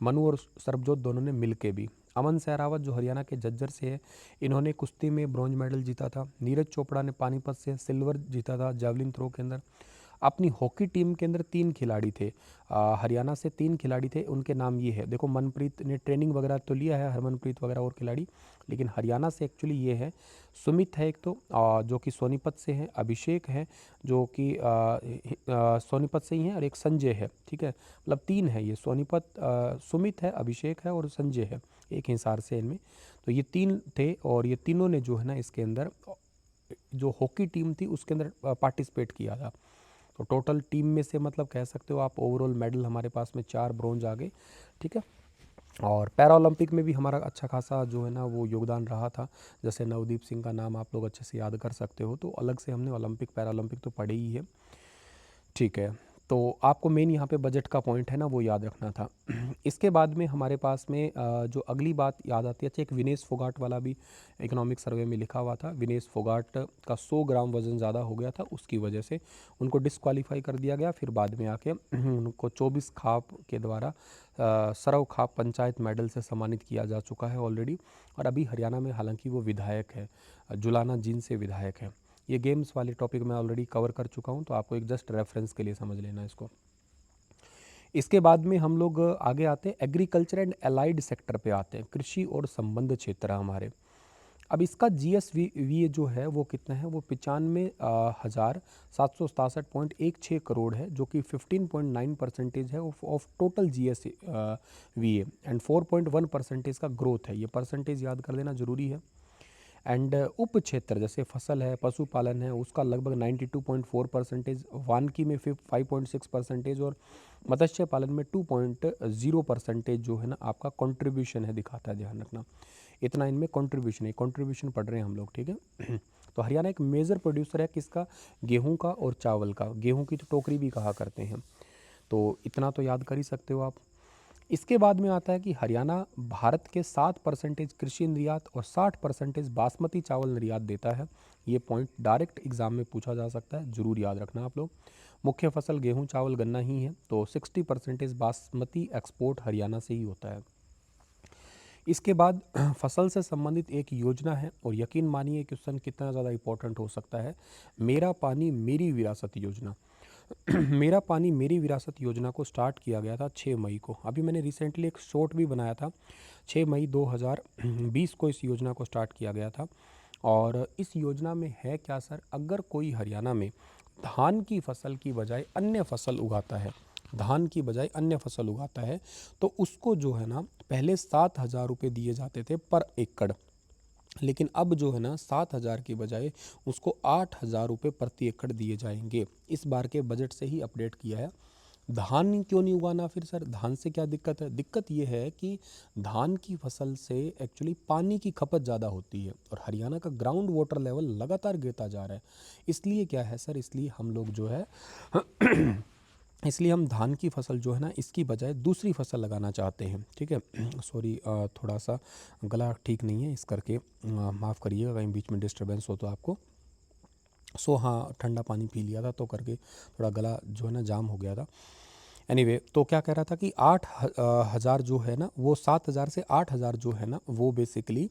मनु और सरबजोत दोनों ने मिल के भी। अमन सहरावत जो हरियाणा के झज्जर से है, इन्होंने कुश्ती में ब्रॉन्ज मेडल जीता था। नीरज चोपड़ा ने पानीपत से सिल्वर जीता था जावलिन थ्रो के अंदर। अपनी हॉकी टीम के अंदर 3 खिलाड़ी थे, हरियाणा से 3 खिलाड़ी थे, उनके नाम ये है, देखो मनप्रीत ने ट्रेनिंग वगैरह तो लिया है, हरमनप्रीत वगैरह और खिलाड़ी, लेकिन हरियाणा से एक्चुअली ये है। सुमित है एक तो, जो कि सोनीपत से है, अभिषेक है जो कि सोनीपत से ही है, और एक संजय है, ठीक है। मतलब 3 है ये, सोनीपत, सुमित है, अभिषेक है और संजय है, एक हिसार से इनमें। तो ये 3 थे, और ये तीनों ने जो है ना इसके अंदर जो हॉकी टीम थी उसके अंदर पार्टिसिपेट किया था। तो टोटल टीम में से मतलब कह सकते हो आप ओवरऑल मेडल हमारे पास में 4 ब्रॉन्ज आ गए, ठीक है। और पैरा ओलंपिक में भी हमारा अच्छा खासा जो है ना वो योगदान रहा था। जैसे नवदीप सिंह का नाम आप लोग अच्छे से याद कर सकते हो। तो अलग से हमने ओलंपिक पैरा ओलंपिक तो पढ़े ही है, ठीक है। तो आपको मेन यहाँ पे बजट का पॉइंट है ना वो याद रखना था। इसके बाद में हमारे पास में जो अगली बात याद आती है, अच्छा एक विनेश फोगाट वाला भी इकोनॉमिक सर्वे में लिखा हुआ था। विनेश फोगाट का 100 ग्राम वज़न ज़्यादा हो गया था, उसकी वजह से उनको डिस्क्वालीफाई कर दिया गया। फिर बाद में आके उनको 24 खाप के द्वारा सरव खाप पंचायत मेडल से सम्मानित किया जा चुका है ऑलरेडी। और अभी हरियाणा में हालांकि वो विधायक है, जुलाना जींद से विधायक है। ये गेम्स वाले टॉपिक मैं ऑलरेडी कवर कर चुका हूँ, तो आपको एक जस्ट रेफरेंस के लिए समझ लेना इसको। इसके बाद में हम लोग आगे आते हैं एग्रीकल्चर एंड अलाइड सेक्टर पे आते हैं, कृषि और संबंध क्षेत्र हमारे। अब इसका GSV जो है वो कितना है, वो 95,767.16 करोड़ है, जो कि 15.9% है ऑफ टोटल GSV एंड 4.1% का ग्रोथ है। ये परसेंटेज याद कर लेना ज़रूरी है। एंड उप क्षेत्र जैसे फसल है, पशुपालन है, उसका लगभग 92.4%, वानिकी में 5.6% और मत्स्य पालन में 2.0% जो है ना आपका कंट्रीब्यूशन है, दिखाता है, ध्यान रखना। इतना इनमें कंट्रीब्यूशन है, कंट्रीब्यूशन पढ़ रहे हैं हम लोग, ठीक है। तो हरियाणा एक मेजर प्रोड्यूसर है किसका, गेहूं का और चावल का। गेहूं की तो टोकरी भी कहा करते हैं। तो इतना तो याद कर ही सकते हो आप। इसके बाद में आता है कि हरियाणा भारत के 7% कृषि निर्यात और 60% बासमती चावल निर्यात देता है। ये पॉइंट डायरेक्ट एग्जाम में पूछा जा सकता है, जरूर याद रखना आप लोग। मुख्य फसल गेहूं चावल गन्ना ही है, तो 60% बासमती एक्सपोर्ट हरियाणा से ही होता है। इसके बाद फसल से संबंधित एक योजना है, और यकीन मानिए क्वेश्चन कितना ज़्यादा इंपॉर्टेंट हो सकता है, मेरा पानी मेरी विरासत योजना। मेरा पानी मेरी विरासत योजना को स्टार्ट किया गया था 6 मई को। अभी मैंने रिसेंटली एक शॉर्ट भी बनाया था, 6 मई 2020 को इस योजना को स्टार्ट किया गया था। और इस योजना में है क्या सर, अगर कोई हरियाणा में धान की फसल की बजाय अन्य फसल उगाता है, धान की बजाय अन्य फसल उगाता है, तो उसको जो है ना पहले 7,000 रुपये दिए जाते थे पर एकड़, लेकिन अब जो है ना 7,000 की बजाय उसको 8,000 रुपये प्रति एकड़ दिए जाएंगे। इस बार के बजट से ही अपडेट किया है। धान क्यों नहीं उगाना फिर सर, धान से क्या दिक्कत है? दिक्कत ये है कि धान की फसल से एक्चुअली पानी की खपत ज़्यादा होती है, और हरियाणा का ग्राउंड वाटर लेवल लगातार गिरता जा रहा है। इसलिए क्या है सर, इसलिए हम लोग जो है इसलिए हम धान की फसल जो है ना इसकी बजाय दूसरी फसल लगाना चाहते हैं, ठीक है। सॉरी, थोड़ा सा गला ठीक नहीं है, इस करके माफ़ करिएगा कहीं बीच में डिस्टर्बेंस हो तो आपको। हाँ, ठंडा पानी पी लिया था तो करके थोड़ा गला जो है ना जाम हो गया था। एनीवे, तो क्या कह रहा था कि 8,000 जो है ना वो 7,000 से 8,000 जो है ना वो बेसिकली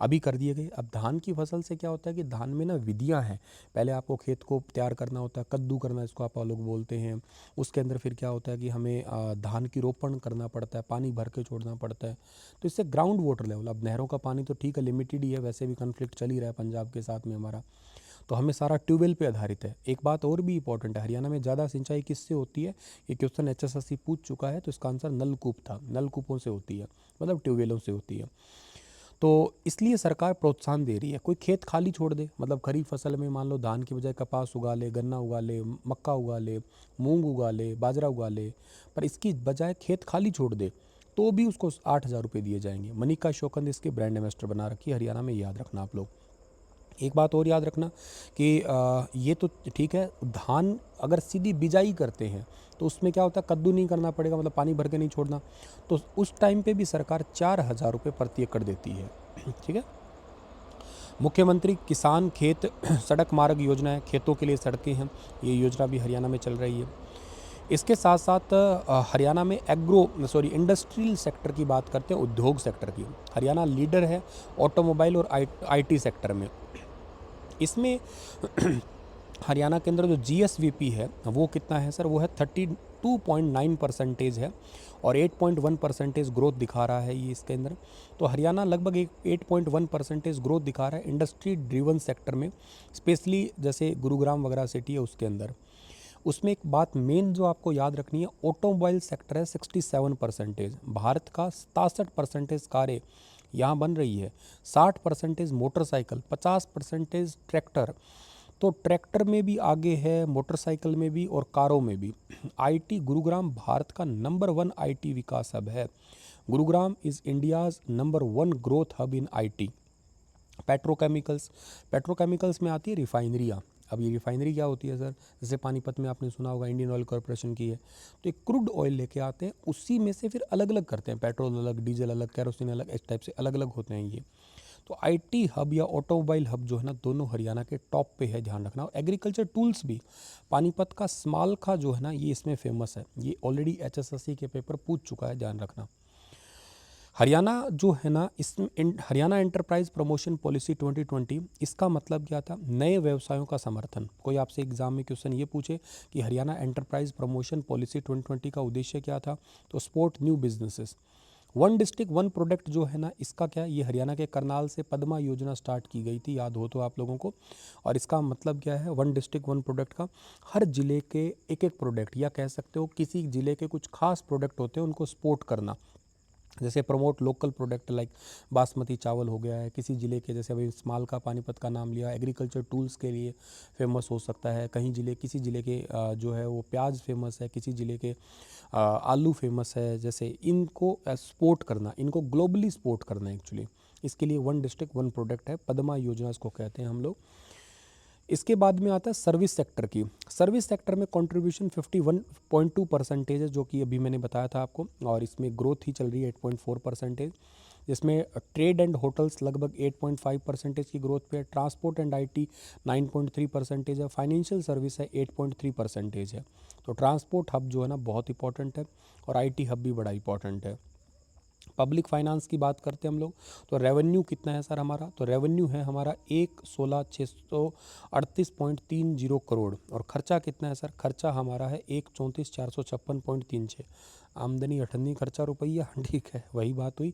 अभी कर दिए गए। अब धान की फसल से क्या होता है कि धान में ना विधियां हैं। पहले आपको खेत को तैयार करना होता है, कद्दू करना इसको आप लोग बोलते हैं। उसके अंदर फिर क्या होता है कि हमें धान की रोपण करना पड़ता है, पानी भर के छोड़ना पड़ता है। तो इससे ग्राउंड वाटर लेवल, अब नहरों का पानी तो ठीक है लिमिटेड ही है, वैसे भी कन्फ्लिक्ट चल ही रहा है पंजाब के साथ में हमारा, तो हमें सारा ट्यूबवेल पे आधारित है। एक बात और भी इंपॉर्टेंट है, हरियाणा में ज़्यादा सिंचाई किससे होती है, ये क्वेश्चन HSSC पूछ चुका है, तो इसका आंसर नलकूप था। नलकूपों से होती है, मतलब ट्यूबवेलों से होती है। तो इसलिए सरकार प्रोत्साहन दे रही है। कोई खेत खाली छोड़ दे, मतलब खरीफ फसल में मान लो धान की बजाय कपास उगा ले, गन्ना उगा ले, मक्का उगा ले, मूंग उगा ले, बाजरा उगा ले, पर इसकी बजाय खेत खाली छोड़ दे तो भी उसको 8,000 रुपये दिए जाएंगे। मनिका शौकंद इसके ब्रांड एम्बेसडर बना रखी है हरियाणा में, याद रखना आप लोग। एक बात और याद रखना कि ये तो ठीक है, धान अगर सीधी बिजाई करते हैं तो उसमें क्या होता है, कद्दू नहीं करना पड़ेगा, मतलब पानी भर के नहीं छोड़ना, तो उस टाइम पे भी सरकार 4,000 रुपये प्रति एकड़ देती है, ठीक है। मुख्यमंत्री किसान खेत सड़क मार्ग योजना है, खेतों के लिए सड़कें हैं, ये योजना भी हरियाणा में चल रही है। इसके साथ साथ हरियाणा में इंडस्ट्रियल सेक्टर की बात करते हैं, उद्योग सेक्टर की। हरियाणा लीडर है ऑटोमोबाइल और IT सेक्टर में। इसमें हरियाणा के अंदर जो GSVP है वो कितना है सर, वो है 32.9% है, और 8.1% ग्रोथ दिखा रहा है ये इसके अंदर। तो हरियाणा लगभग 8.1% ग्रोथ दिखा रहा है इंडस्ट्री ड्रिवन सेक्टर में, स्पेशली जैसे गुरुग्राम वगैरह सिटी है उसके अंदर। उसमें एक बात मेन जो आपको याद रखनी है, ऑटोमोबाइल सेक्टर है 67%। भारत का 67% कार्य यहाँ बन रही है। 60% मोटरसाइकिल, 50% ट्रैक्टर। तो ट्रैक्टर में भी आगे है, मोटरसाइकिल में भी और कारों में भी। आईटी गुरुग्राम भारत का नंबर 1 आईटी विकास हब है। Gurugram is India's number 1 growth hub in IT. Petrochemicals, petrochemicals में आती है रिफाइनरियाँ। अब ये रिफाइनरी क्या होती है सर? जैसे पानीपत में आपने सुना होगा इंडियन ऑयल कॉरपोरेशन की है। तो एक क्रूड ऑयल लेके आते हैं, उसी में से फिर अलग अलग करते हैं, पेट्रोल अलग, डीजल अलग, केरोसिन अलग, इस टाइप से अलग अलग होते हैं ये। तो आईटी हब या ऑटोमोबाइल हब जो है ना, दोनों हरियाणा के टॉप पे है, ध्यान रखना। और एग्रीकल्चर टूल्स भी, पानीपत का स्मालखा जो है ना, ये इसमें फेमस है। ये ऑलरेडी एचएसएससी के पेपर पूछ चुका है, ध्यान रखना। हरियाणा जो है ना, इसमें हरियाणा एंटरप्राइज प्रमोशन पॉलिसी 2020, इसका मतलब क्या था? नए व्यवसायों का समर्थन। कोई आपसे एग्जाम में क्वेश्चन ये पूछे कि हरियाणा एंटरप्राइज प्रमोशन पॉलिसी 2020 का उद्देश्य क्या था, तो support new businesses. One district one product जो है ना, इसका क्या है? ये हरियाणा के करनाल से पद्मा योजना स्टार्ट की गई थी, याद हो तो आप लोगों को। और इसका मतलब क्या है? वन डिस्ट्रिक्ट वन प्रोडक्ट का हर जिले के एक एक प्रोडक्ट, या कह सकते हो किसी जिले के कुछ खास प्रोडक्ट होते हैं, उनको सपोर्ट करना। जैसे promote local product like basmati चावल हो गया है किसी ज़िले के, जैसे अभी स्माल का पानीपत का नाम लिया। एग्रीकल्चर टूल्स के लिए फेमस हो सकता है, कहीं ज़िले किसी ज़िले के जो है वो प्याज फेमस है, किसी ज़िले के आलू फेमस है। जैसे इनको सपोर्ट करना, इनको ग्लोबली सपोर्ट करना एक्चुअली, इसके लिए वन डिस्ट्रिक्ट वन प्रोडक्ट है, पद्मा योजना इसको कहते हैं हम लोग। इसके बाद में आता है सर्विस सेक्टर की। सर्विस सेक्टर में कंट्रीब्यूशन 51.2% है, जो कि अभी मैंने बताया था आपको, और इसमें ग्रोथ ही चल रही है 8.4%। जिसमें ट्रेड एंड होटल्स लगभग 8.5% की ग्रोथ पे है। ट्रांसपोर्ट एंड आईटी 9.3% है। फाइनेंशियल सर्विस है 8.3% है। तो ट्रांसपोर्ट हब जो है ना, बहुत इंपॉर्टेंट है, और आईटी हब भी बड़ा इंपॉर्टेंट है। पब्लिक फाइनेंस की बात करते हैं हम लोग, तो रेवेन्यू कितना है सर हमारा? तो रेवेन्यू है हमारा 1,16,638.30 करोड़। और खर्चा कितना है सर? खर्चा हमारा है 1,34,456.36। आमदनी अठन्नी, खर्चा रुपया, ठीक है, वही बात हुई।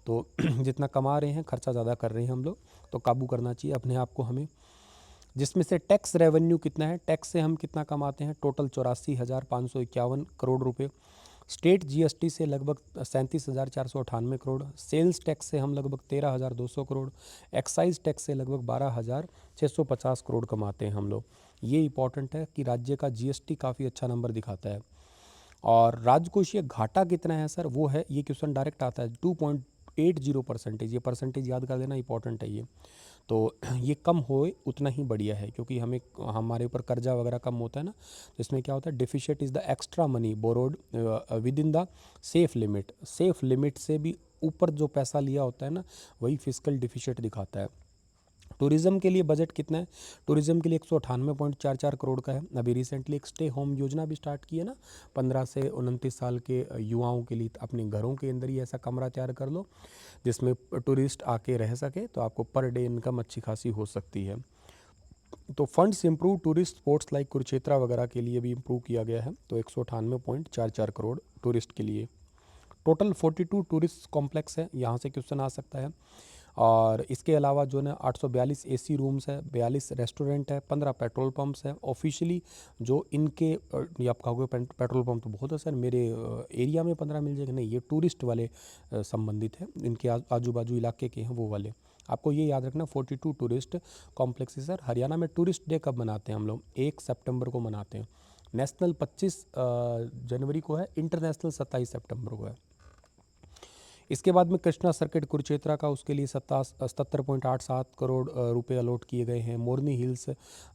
तो जितना कमा रहे हैं, खर्चा ज़्यादा कर रहे हैं हम लोग, तो काबू करना चाहिए अपने आप को हमें। जिसमें से टैक्स रेवेन्यू कितना है? टैक्स से हम कितना कमाते हैं? टोटल 84,551 करोड़ रुपए। स्टेट जीएसटी से लगभग 37,498 करोड़। सेल्स टैक्स से हम लगभग 13,200 करोड़। एक्साइज टैक्स से लगभग 12,650 करोड़ कमाते हैं हम लोग। ये इंपॉर्टेंट है कि राज्य का जीएसटी काफ़ी अच्छा नंबर दिखाता है। और राजकोषीय घाटा कितना है सर? वो है, ये क्वेश्चन डायरेक्ट आता है, 2.80%। ये परसेंटेज याद कर लेना, इंपॉर्टेंट है ये। तो ये कम होए उतना ही बढ़िया है, क्योंकि हमारे ऊपर कर्जा वगैरह कम होता है ना। तो इसमें क्या होता है? Deficit is the extra money borrowed with in the safe limit. Safe limit से भी ऊपर जो पैसा लिया होता है ना, वही फिजिकल डिफिशिट दिखाता है। टूरिज़्म के लिए बजट कितना है? टूरिज़्म के लिए 198.44 करोड़ का है। अभी रिसेंटली एक स्टे होम योजना भी स्टार्ट की है ना, 15 से 29 साल के युवाओं के लिए। अपने घरों के अंदर ही ऐसा कमरा तैयार कर लो जिसमें टूरिस्ट आके रह सके, तो आपको पर डे इनकम अच्छी खासी हो सकती है। तो funds improve tourist spots like Kurukshetra वगैरह के लिए भी इम्प्रूव किया गया है। तो 198.44 करोड़ टूरिस्ट के लिए। टोटल 42 टूरिस्ट कॉम्प्लेक्स है, यहाँ से क्वेश्चन आ सकता है। और इसके अलावा जो है 842 एसी रूम्स है, 42 रेस्टोरेंट है, 15 पेट्रोल पंप्स है। ऑफिशियली जो इनके ये आप कहोगे पेट्रोल पंप तो बहुत है सर, मेरे एरिया में 15 मिल जाएगा, नहीं, ये टूरिस्ट वाले संबंधित है, इनके आजू बाजू इलाके के हैं वो वाले। आपको ये याद रखना, 42 टूरिस्ट कॉम्प्लेक्स है सर। हरियाणा में टूरिस्ट डे कब मनाते हैं हम लोग? 1 सितंबर को मनाते हैं। नेशनल 25 जनवरी को है, इंटरनेशनल 27 सितंबर को है। इसके बाद में कृष्णा सर्किट कुरुक्षेत्रा का, उसके लिए 77.87 करोड़ रुपए अलॉट किए गए हैं। मोरनी हिल्स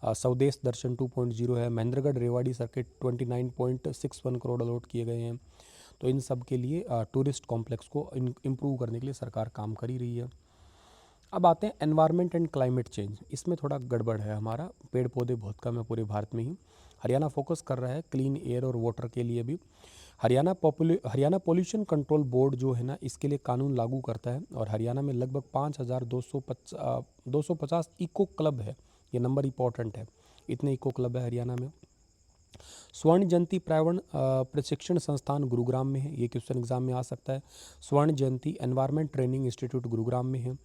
स्वदेश दर्शन 2.0 है। महेंद्रगढ़ रेवाड़ी सर्किट 29.61 करोड़ अलॉट किए गए हैं। तो इन सब के लिए टूरिस्ट कॉम्प्लेक्स को इम्प्रूव करने के लिए सरकार काम कर ही रही है। अब आते हैं एनवायरनमेंट एंड क्लाइमेट चेंज। इसमें थोड़ा गड़बड़ है हमारा, पेड़ पौधे बहुत कम है पूरे भारत में ही। हरियाणा फोकस कर रहा है क्लीन एयर और वाटर के लिए भी। हरियाणा पोल्यूशन कंट्रोल बोर्ड जो है ना, इसके लिए कानून लागू करता है। और हरियाणा में लगभग 5,250 इको क्लब है। ये नंबर इंपॉर्टेंट है, इतने इको क्लब है हरियाणा में। स्वर्ण जयंती प्रावण प्रशिक्षण संस्थान गुरुग्राम में है, ये क्वेश्चन एग्जाम में आ सकता है। स्वर्ण जयंती एनवायरमेंट ट्रेनिंग इंस्टीट्यूट गुरुग्राम में है।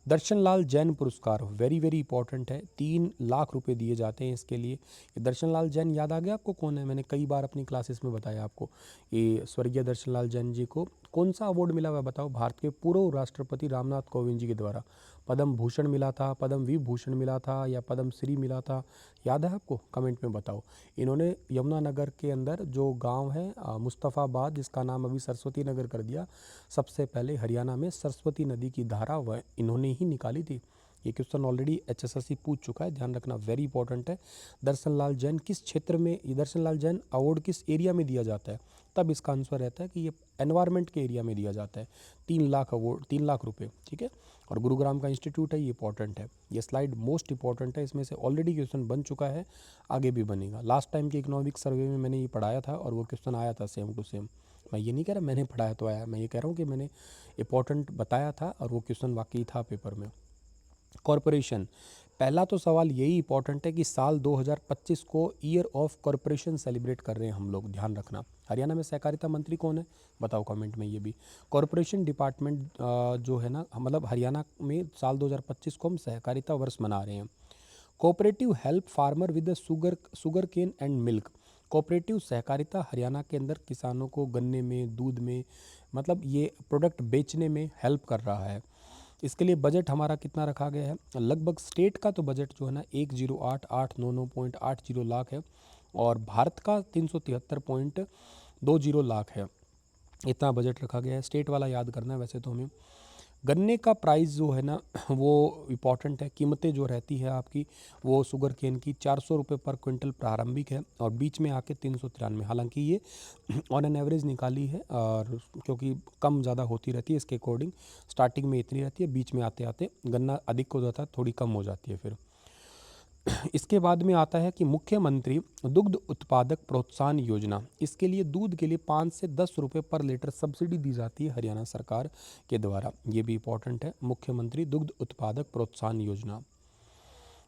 दर्शन लाल जैन पुरस्कार वेरी वेरी इंपॉर्टेंट है, 3 लाख रुपए दिए जाते हैं इसके लिए। ये दर्शन लाल जैन याद आ गया आपको कौन है? मैंने कई बार अपनी क्लासेस में बताया आपको। ये स्वर्गीय दर्शन लाल जैन जी को कौन सा अवार्ड मिला हुआ बताओ? भारत के पूर्व राष्ट्रपति रामनाथ कोविंद जी के द्वारा पद्म भूषण मिला था, पद्म विभूषण मिला था या पद्म श्री मिला था, याद है आपको? कमेंट में बताओ। इन्होंने यमुनानगर के अंदर जो गांव है मुस्तफ़ाबाद, जिसका नाम अभी सरस्वती नगर कर दिया, सबसे पहले हरियाणा में सरस्वती नदी की धारा वह इन्होंने ही निकाली थी। ये क्वेश्चन ऑलरेडी एचएसएससी पूछ चुका है, ध्यान रखना, वेरी इंपॉर्टेंट है। दर्शन लाल जैन किस क्षेत्र में, ये दर्शन लाल जैन अवार्ड किस एरिया में दिया जाता है? तब इसका आंसर रहता है कि ये एनवायरनमेंट के एरिया में दिया जाता है। 3 लाख अवार्ड, 3 लाख रुपए, ठीक है। और गुरुग्राम का इंस्टीट्यूट है, ये इंपॉर्टेंट है। ये स्लाइड मोस्ट इंपॉर्टेंट है, इसमें से ऑलरेडी क्वेश्चन बन चुका है, आगे भी बनेगा। लास्ट टाइम के इकोनॉमिक सर्वे में मैंने ये पढ़ाया था और वो क्वेश्चन आया था सेम टू सेम। मैं ये नहीं कह रहा मैंने पढ़ाया तो आया, मैं ये कह रहा हूँ कि मैंने इंपॉर्टेंट बताया था और वो क्वेश्चन वाकई था पेपर में। कॉरपोरेशन, पहला तो सवाल यही इंपॉर्टेंट है कि साल 2025 को ईयर ऑफ कॉरपोरेशन सेलिब्रेट कर रहे हैं हम लोग, ध्यान रखना। हरियाणा में सहकारिता मंत्री कौन है बताओ कमेंट में। ये भी कॉरपोरेशन डिपार्टमेंट जो है ना, मतलब हरियाणा में साल 2025 को हम सहकारिता वर्ष मना रहे हैं। Cooperative help farmer with sugar cane and milk, cooperative सहकारिता हरियाणा के अंदर किसानों को गन्ने में, दूध में, मतलब ये प्रोडक्ट बेचने में हेल्प कर रहा है। इसके लिए बजट हमारा कितना रखा गया है? लगभग स्टेट का तो बजट जो है ना 108,899.80 लाख है और भारत का 373.20 लाख है। इतना बजट रखा गया है, स्टेट वाला याद करना है वैसे तो हमें। गन्ने का प्राइस जो है ना वो इम्पॉर्टेंट है, कीमतें जो रहती है आपकी वो शुगर केन की 400 रुपये पर क्विंटल प्रारंभिक है और बीच में आके 393। हालांकि ये ऑन एन एवरेज निकाली है और क्योंकि कम ज़्यादा होती रहती है, इसके अकॉर्डिंग स्टार्टिंग में इतनी रहती है, बीच में आते आते गन्ना अधिक हो जाता है, थोड़ी कम हो जाती है फिर। इसके बाद में आता है कि मुख्यमंत्री दुग्ध उत्पादक प्रोत्साहन योजना, इसके लिए दूध के लिए 5 से 10 रुपये पर लीटर सब्सिडी दी जाती है हरियाणा सरकार के द्वारा, ये भी इंपॉर्टेंट है। मुख्यमंत्री दुग्ध उत्पादक प्रोत्साहन योजना।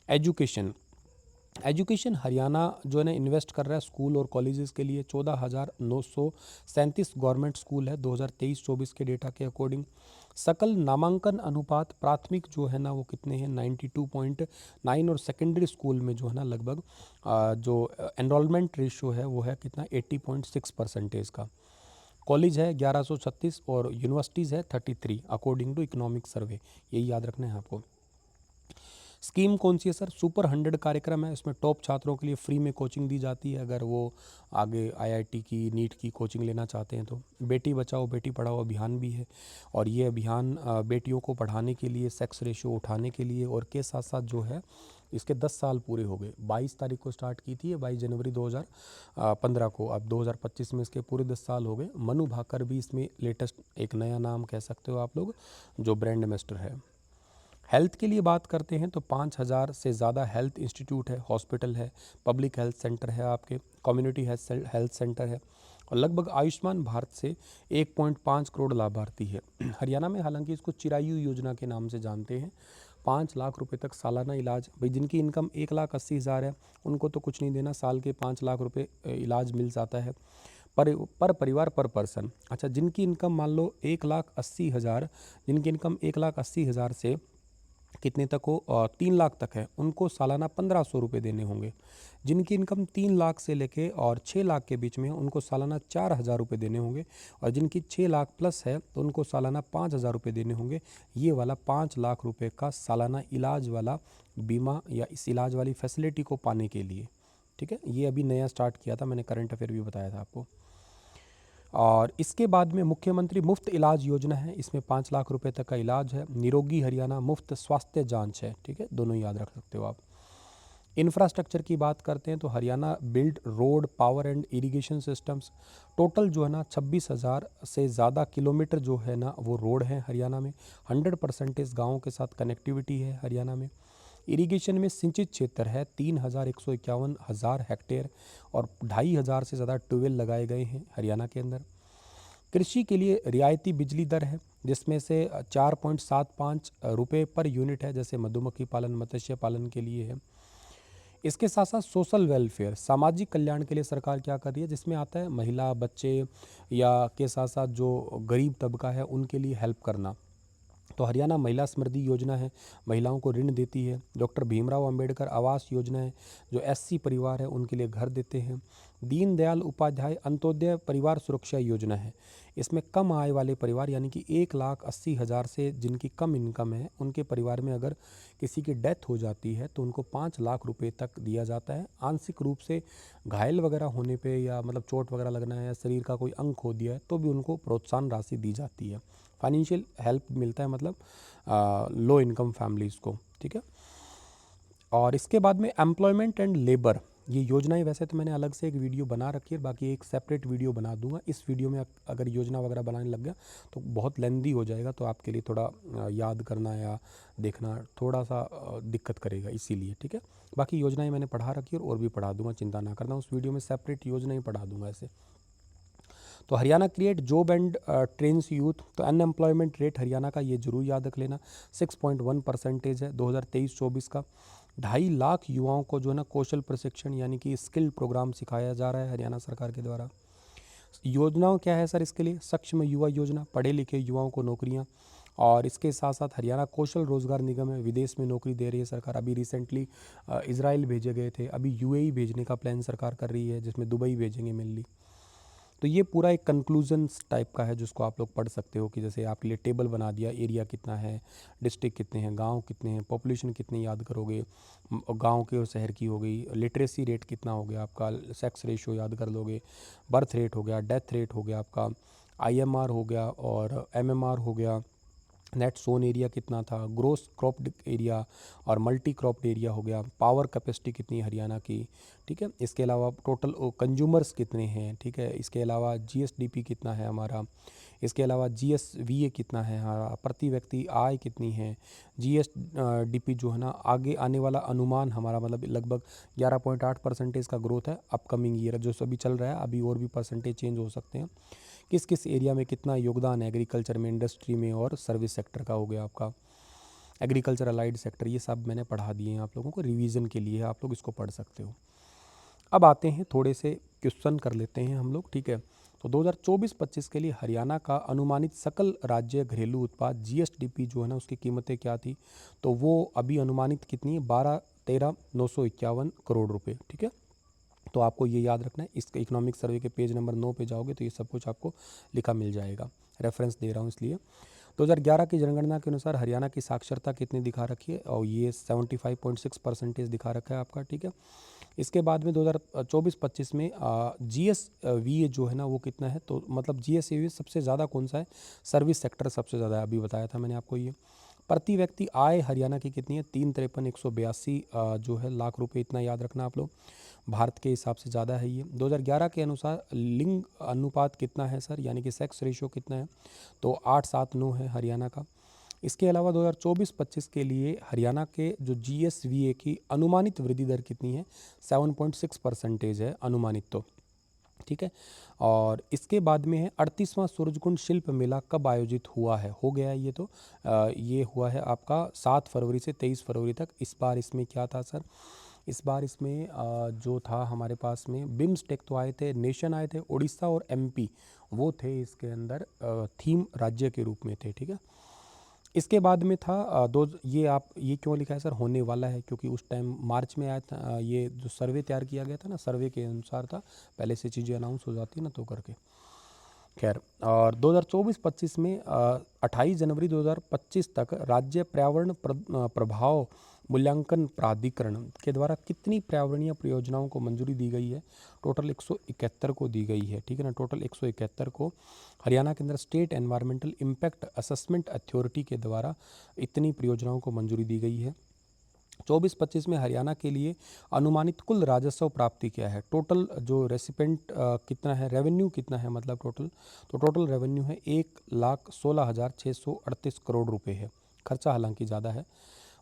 एजुकेशन, एजुकेशन हरियाणा जो है ना इन्वेस्ट कर रहा है स्कूल और कॉलेजेस के लिए। 14,937 गवर्नमेंट स्कूल है 2023-24 के डेटा के अकॉर्डिंग। सकल नामांकन अनुपात प्राथमिक जो है ना वो कितने हैं? 92.9 और सेकेंडरी स्कूल में जो है ना लगभग जो एनरोलमेंट रेशियो है वो है कितना? 80.6% का। कॉलेज है 1136 और यूनिवर्सिटीज़ है 33 अकॉर्डिंग टू इकोनॉमिक सर्वे, यही याद रखना है आपको। स्कीम कौन सी है सर? सुपर 100 कार्यक्रम है, इसमें टॉप छात्रों के लिए फ्री में कोचिंग दी जाती है अगर वो आगे आईआईटी की, नीट की कोचिंग लेना चाहते हैं तो। बेटी बचाओ बेटी पढ़ाओ अभियान भी है और ये अभियान बेटियों को पढ़ाने के लिए, सेक्स रेशियो उठाने के लिए और के साथ साथ जो है इसके 10 साल पूरे हो गए। 22 तारीख को स्टार्ट की थी, 22 जनवरी 2015 को, अब 2025 में इसके पूरे 10 साल हो गए। मनु भाकर भी इसमें लेटेस्ट एक नया नाम कह सकते हो आप लोग, जो ब्रांड एम्बेसडर है। हेल्थ के लिए बात करते हैं तो 5,000 से ज़्यादा हेल्थ इंस्टीट्यूट है, हॉस्पिटल है, पब्लिक हेल्थ सेंटर है, आपके कम्युनिटी हेल्थ सेंटर है और लगभग आयुष्मान भारत से 1.5 करोड़ लाभार्थी है हरियाणा में। हालांकि इसको चिरायु योजना के नाम से जानते हैं। 5 लाख रुपए तक सालाना इलाज, भाई जिनकी इनकम 1,80,000 है उनको तो कुछ नहीं देना, साल के 5 लाख रुपए इलाज मिल जाता है पर परिवार पर पर्सन। अच्छा, जिनकी इनकम मान लो 1,80,000, जिनकी इनकम 1,80,000 से कितने तक हो 3 लाख तक है, उनको सालाना 1,500 रुपये देने होंगे। जिनकी इनकम 3 लाख से लेके और 6 लाख के बीच में है उनको सालाना 4,000 रुपये देने होंगे और जिनकी 6 लाख प्लस है तो उनको सालाना 5,000 रुपये देने होंगे। ये वाला 5 लाख रुपये का सालाना इलाज वाला बीमा या इस इलाज वाली फैसिलिटी को पाने के लिए, ठीक है। ये अभी नया स्टार्ट किया था, मैंने करंट अफेयर भी बताया था आपको। और इसके बाद में मुख्यमंत्री मुफ्त इलाज योजना है, इसमें 5 लाख रुपए तक का इलाज है। निरोगी हरियाणा मुफ्त स्वास्थ्य जांच है, ठीक है, दोनों याद रख सकते हो आप। इंफ्रास्ट्रक्चर की बात करते हैं तो Haryana build road, power and irrigation systems. Total जो है ना 26,000 से ज़्यादा किलोमीटर जो है ना वो रोड है हरियाणा में। 100% गाँवों के साथ कनेक्टिविटी है हरियाणा में। इरिगेशन में सिंचित क्षेत्र है 3,151,000 हेक्टेयर और 2,500 से ज़्यादा ट्यूबवेल लगाए गए हैं हरियाणा के अंदर। कृषि के लिए रियायती बिजली दर है जिसमें से 4.75 रुपये पर यूनिट है, जैसे मधुमक्खी पालन, मत्स्य पालन के लिए है। इसके साथ साथ सोशल वेलफेयर, सामाजिक कल्याण के लिए सरकार क्या कर रही है, जिसमें आता है महिला, बच्चे या के साथ साथ जो गरीब तबका है उनके लिए हेल्प करना, तो हरियाणा महिला समृद्धि योजना है, महिलाओं को ऋण देती है। डॉक्टर भीमराव अंबेडकर आवास योजना है, जो एससी परिवार है उनके लिए घर देते हैं। दीनदयाल उपाध्याय अंत्योदय परिवार सुरक्षा योजना है, इसमें कम आय वाले परिवार यानी कि 1,80,000 से जिनकी कम इनकम है उनके परिवार में अगर किसी की डेथ हो जाती है तो उनको 5 लाख रुपए तक दिया जाता है। आंशिक रूप से घायल वगैरह होने पे या मतलब चोट वगैरह लगना है या शरीर का कोई अंग खो दिया है तो भी उनको प्रोत्साहन राशि दी जाती है। फाइनेंशियल हेल्प मिलता है मतलब लो इनकम फैमिलीज़ को, ठीक है। और इसके बाद में एम्प्लॉयमेंट एंड लेबर, ये योजनाएं वैसे तो मैंने अलग से एक वीडियो बना रखी है, बाकी एक सेपरेट वीडियो बना दूंगा। इस वीडियो में अगर योजना वगैरह बनाने लग गया तो बहुत लेंदी हो जाएगा, तो आपके लिए थोड़ा याद करना या देखना थोड़ा सा दिक्कत करेगा, इसीलिए, ठीक है। बाकी योजनाएं मैंने पढ़ा रखी है और भी पढ़ा दूंगा, चिंता ना करना, उस वीडियो में सेपरेट योजनाएं पढ़ा दूंगा ऐसे। तो Haryana create job and trains youth, तो अनएम्प्लॉयमेंट रेट हरियाणा का ये जरूर याद रख लेना 6.1% है 2023-24 का। 2.5 लाख युवाओं को जो है ना कौशल प्रशिक्षण यानी कि स्किल प्रोग्राम सिखाया जा रहा है हरियाणा सरकार के द्वारा। योजनाओं क्या है सर इसके लिए? सक्षम युवा योजना, पढ़े लिखे युवाओं को नौकरियां, और इसके साथ साथ हरियाणा कौशल रोजगार निगम है, विदेश में नौकरी दे रही है सरकार। अभी रिसेंटली इजराइल भेजे गए थे, अभी यूएई भेजने का प्लान सरकार कर रही है, जिसमें दुबई भेजेंगे मेनली। तो ये पूरा एक कंक्लूजन्स टाइप का है जिसको आप लोग पढ़ सकते हो कि जैसे आपके लिए टेबल बना दिया, एरिया कितना है, डिस्ट्रिक्ट कितने हैं, गांव कितने हैं, पॉपुलेशन कितनी याद करोगे, गांव के और शहर की हो गई, लिटरेसी रेट कितना हो गया आपका, सेक्स रेशियो याद कर लोगे, बर्थ रेट हो गया, डेथ रेट हो गया आपका, आईएमआर हो गया और एमएमआर हो गया, नेट सोन एरिया कितना था, ग्रोस क्रॉप्ड एरिया और मल्टी क्रॉप्ड एरिया हो गया, पावर कैपेसिटी कितनी है हरियाणा की, ठीक है। इसके अलावा टोटल कंज्यूमर्स कितने हैं, ठीक है। इसके अलावा जीएसडीपी कितना है हमारा, इसके अलावा जीएसवीए कितना है हमारा, प्रति व्यक्ति आय कितनी है, जीएसडीपी जो है ना आगे आने वाला अनुमान हमारा मतलब लगभग 11.8% का ग्रोथ है अपकमिंग ईयर, जो अभी चल रहा है, अभी और भी परसेंटेज चेंज हो सकते हैं। किस किस एरिया में कितना योगदान है एग्रीकल्चर में, इंडस्ट्री में और सर्विस सेक्टर का हो गया आपका, एग्रीकल्चर अलाइड सेक्टर, ये सब मैंने पढ़ा दिए हैं आप लोगों को, रिवीजन के लिए आप लोग इसको पढ़ सकते हो। अब आते हैं थोड़े से क्वेश्चन कर लेते हैं हम लोग, ठीक है। तो 2024-25 के लिए हरियाणा का अनुमानित सकल राज्य घरेलू उत्पाद जीएसडीपी जो है ना उसकी कीमतें क्या थी, तो वो अभी अनुमानित कितनी है, 12,13,951 करोड़ रुपए, ठीक है। तो आपको ये याद रखना है, इसका इकोनॉमिक सर्वे के पेज नंबर 9 पे जाओगे तो ये सब कुछ आपको लिखा मिल जाएगा, रेफरेंस दे रहा हूँ इसलिए। 2011 की जनगणना के अनुसार हरियाणा की साक्षरता कितनी दिखा रखी है, और ये 75.6% दिखा रखा है आपका, ठीक है। इसके बाद में 2024-25 में जीएसवीए जो है ना वो कितना है, तो मतलब जीएसवीए सबसे ज़्यादा कौन सा है, सर्विस सेक्टर सबसे ज़्यादा है, अभी बताया था मैंने आपको ये। प्रति व्यक्ति आय हरियाणा की कितनी है, 3,53,182 जो है लाख रुपए, इतना याद रखना आप लोग, भारत के हिसाब से ज़्यादा है ये। 2011 के अनुसार लिंग अनुपात कितना है सर, यानी कि सेक्स रेशियो कितना है, तो 8:7:9 है हरियाणा का। इसके अलावा 2024-25 के लिए हरियाणा के जो जीएसवीए की अनुमानित वृद्धि दर कितनी है, 7.6% है अनुमानित, तो ठीक है। और इसके बाद में है 38वां सूरजकुंड शिल्प मेला कब आयोजित हुआ है, हो गया है ये, तो ये हुआ है आपका 7 फरवरी से 23 फरवरी तक। इस बार इसमें क्या था सर, इस बार इसमें जो था हमारे पास में बिम्स्टेक तो आए थे, नेशन आए थे, उड़ीसा और एमपी वो थे इसके अंदर थीम राज्य के रूप में थे, ठीक है। इसके बाद में था ये क्यों लिखा है सर, होने वाला है, क्योंकि उस टाइम मार्च में आया था, ये जो सर्वे तैयार किया गया था ना, सर्वे के अनुसार था, पहले से चीज़ें अनाउंस हो जाती है ना तो करके, खैर। और 2024-25 में 28 जनवरी 2025 तक राज्य पर्यावरण प्रभाव मूल्यांकन प्राधिकरण के द्वारा कितनी पर्यावरणीय परियोजनाओं को मंजूरी दी गई है, टोटल 171 को दी गई है, ठीक है ना, टोटल 171 को हरियाणा के अंदर state environmental impact assessment authority के द्वारा इतनी परियोजनाओं को मंजूरी दी गई है। 24-25 में हरियाणा के लिए अनुमानित कुल राजस्व प्राप्ति क्या है, टोटल जो रेसिपेंट कितना है, रेवेन्यू कितना है मतलब टोटल, तो टोटल रेवेन्यू है 1,16,638 करोड़ रुपए है, खर्चा हालांकि ज़्यादा है।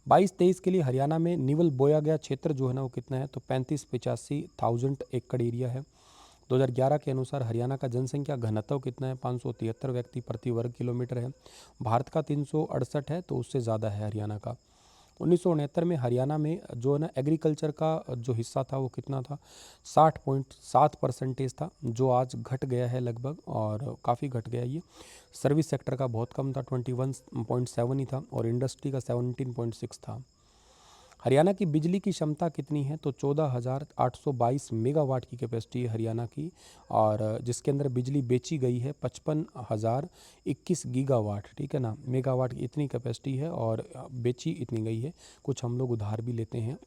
22-23 के लिए हरियाणा में निवल बोया गया क्षेत्र जो है ना वो कितना है, तो 35-85,000 एकड़ एरिया है। 2011 के अनुसार हरियाणा का जनसंख्या घनत्व कितना है, 573 व्यक्ति प्रति वर्ग किलोमीटर है, भारत का 368 है, तो उससे ज़्यादा है हरियाणा का। 1969 में हरियाणा में जो है ना एग्रीकल्चर का जो हिस्सा था वो कितना था, 60.7% था, जो आज घट गया है लगभग, और काफ़ी घट गया ये। सर्विस सेक्टर का बहुत कम था, 21.7 ही था, और इंडस्ट्री का 17.6 था। हरियाणा की बिजली की क्षमता कितनी है, तो 14,822 मेगावाट की कैपेसिटी है हरियाणा की, और जिसके अंदर बिजली बेची गई है 55,021 गीगावाट, ठीक है ना, मेगावाट की इतनी कैपेसिटी है, और बेची इतनी गई है। कुछ हम लोग उधार भी लेते हैं।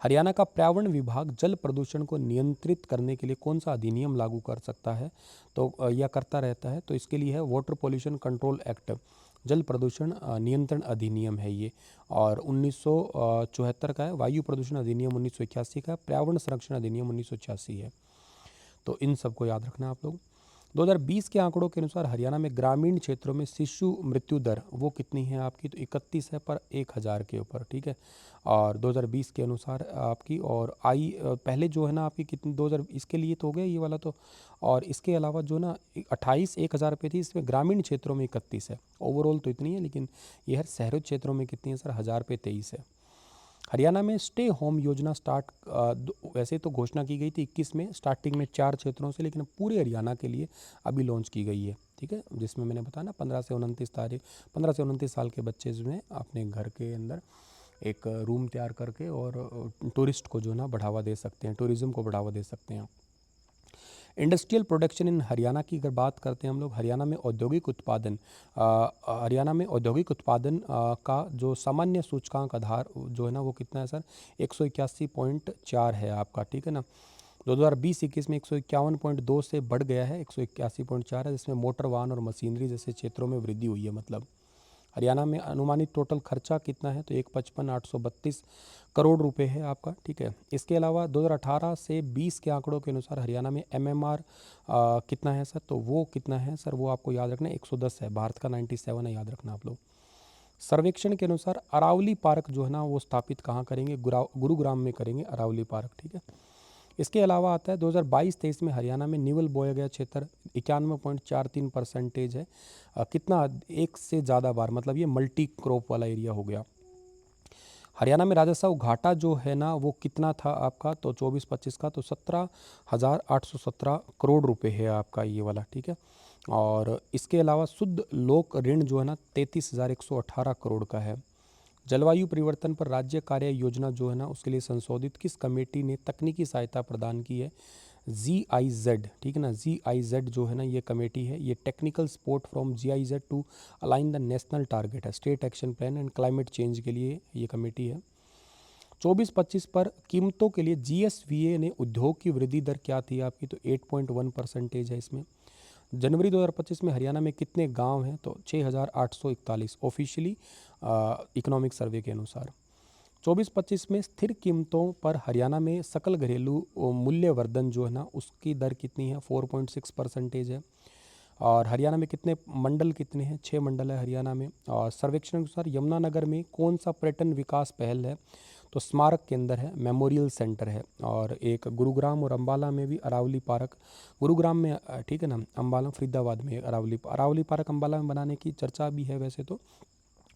हरियाणा का पर्यावरण विभाग जल प्रदूषण को नियंत्रित करने के लिए कौन सा अधिनियम लागू कर सकता है, तो या करता रहता है, तो इसके लिए है वाटर पोल्यूशन कंट्रोल एक्ट, जल प्रदूषण नियंत्रण अधिनियम है ये, और 1974 का है। वायु प्रदूषण अधिनियम 1981 का है। पर्यावरण संरक्षण अधिनियम 1986 है। तो इन सबको याद रखना आप लोग। 2020 के आंकड़ों के अनुसार हरियाणा में ग्रामीण क्षेत्रों में शिशु मृत्यु दर वो कितनी है आपकी, तो 31 है पर 1000 के ऊपर, ठीक है। और 2020 के अनुसार आपकी, और पहले जो है ना आपकी कितनी 2000 इसके लिए तो हो गया ये वाला तो, और इसके अलावा जो ना 28 1000 पे थी, इसमें ग्रामीण क्षेत्रों में 31 है। ओवरऑल तो इतनी है, लेकिन ये हर शहरी क्षेत्रों में कितनी है सर, 1000 पे 23 है। हरियाणा में स्टे होम योजना वैसे तो घोषणा की गई थी 21 में, स्टार्टिंग में 4 क्षेत्रों से, लेकिन पूरे हरियाणा के लिए अभी लॉन्च की गई है, ठीक है। जिसमें मैंने बताया ना 15 से 29 साल के बच्चे जो हैं अपने घर के अंदर एक रूम तैयार करके और टूरिस्ट को जो ना बढ़ावा दे सकते हैं, टूरिज़्म को बढ़ावा दे सकते हैं। इंडस्ट्रियल प्रोडक्शन इन हरियाणा की अगर बात करते हैं हम लोग, हरियाणा में औद्योगिक उत्पादन का जो सामान्य सूचकांक आधार जो है ना वो कितना है सर, 181.4 है आपका, ठीक है ना। 2020-21 में 151.2 से बढ़ गया है, 181.4 है, जिसमें मोटर वाहन और मशीनरी जैसे क्षेत्रों में वृद्धि हुई है। मतलब हरियाणा में अनुमानित टोटल खर्चा कितना है, तो 155,832 करोड़ रुपए है आपका, ठीक है। इसके अलावा 2018 से 20 के आंकड़ों के अनुसार हरियाणा में एमएमआर कितना है सर, तो वो कितना है सर, वो आपको याद रखना है, 110 है। भारत का 97 है, याद रखना आप लोग। सर्वेक्षण के अनुसार अरावली पार्क जो है ना वो स्थापित कहाँ करेंगे, गुरुग्राम में करेंगे अरावली पार्क, ठीक है। इसके अलावा आता है 2022-23 में हरियाणा में निवल बोया गया क्षेत्र 91.43% है। कितना, एक से ज़्यादा बार, मतलब ये मल्टी क्रॉप वाला एरिया हो गया। हरियाणा में राजस्व घाटा जो है ना वो कितना था आपका, तो 24-25 का तो 17,817 करोड़ रुपए है आपका ये वाला, ठीक है। और इसके अलावा शुद्ध लोक ऋण जो है ना 33,118 करोड़ का है। जलवायु परिवर्तन पर राज्य कार्य योजना जो है ना उसके लिए संशोधित किस कमेटी ने तकनीकी सहायता प्रदान की है, GIZ, ठीक है ना। GIZ जो है ना ये कमेटी है, ये technical support from GIZ to align the national target है, state action plan and climate change के लिए ये कमेटी है। 24-25 पर कीमतों के लिए GSVA ने उद्योग की वृद्धि दर क्या थी आपकी, तो 8.1% है इसमें। जनवरी 2025 में हरियाणा में कितने गांव हैं, तो 6,841 ऑफिशियली इकोनॉमिक सर्वे के अनुसार। 24-25 में स्थिर कीमतों पर हरियाणा में सकल घरेलू मूल्यवर्धन जो है ना उसकी दर कितनी है, 4.6% है। और हरियाणा में कितने मंडल कितने हैं, 6 मंडल है हरियाणा में। और सर्वेक्षण के अनुसार यमुनानगर में कौन सा पर्यटन विकास पहल है, तो स्मारक केंद्र है, मेमोरियल सेंटर है। और एक गुरुग्राम और अंबाला में भी अरावली पार्क, गुरुग्राम में ठीक है ना, अंबाला फरीदाबाद में अरावली पार्क अंबाला में बनाने की चर्चा भी है वैसे तो।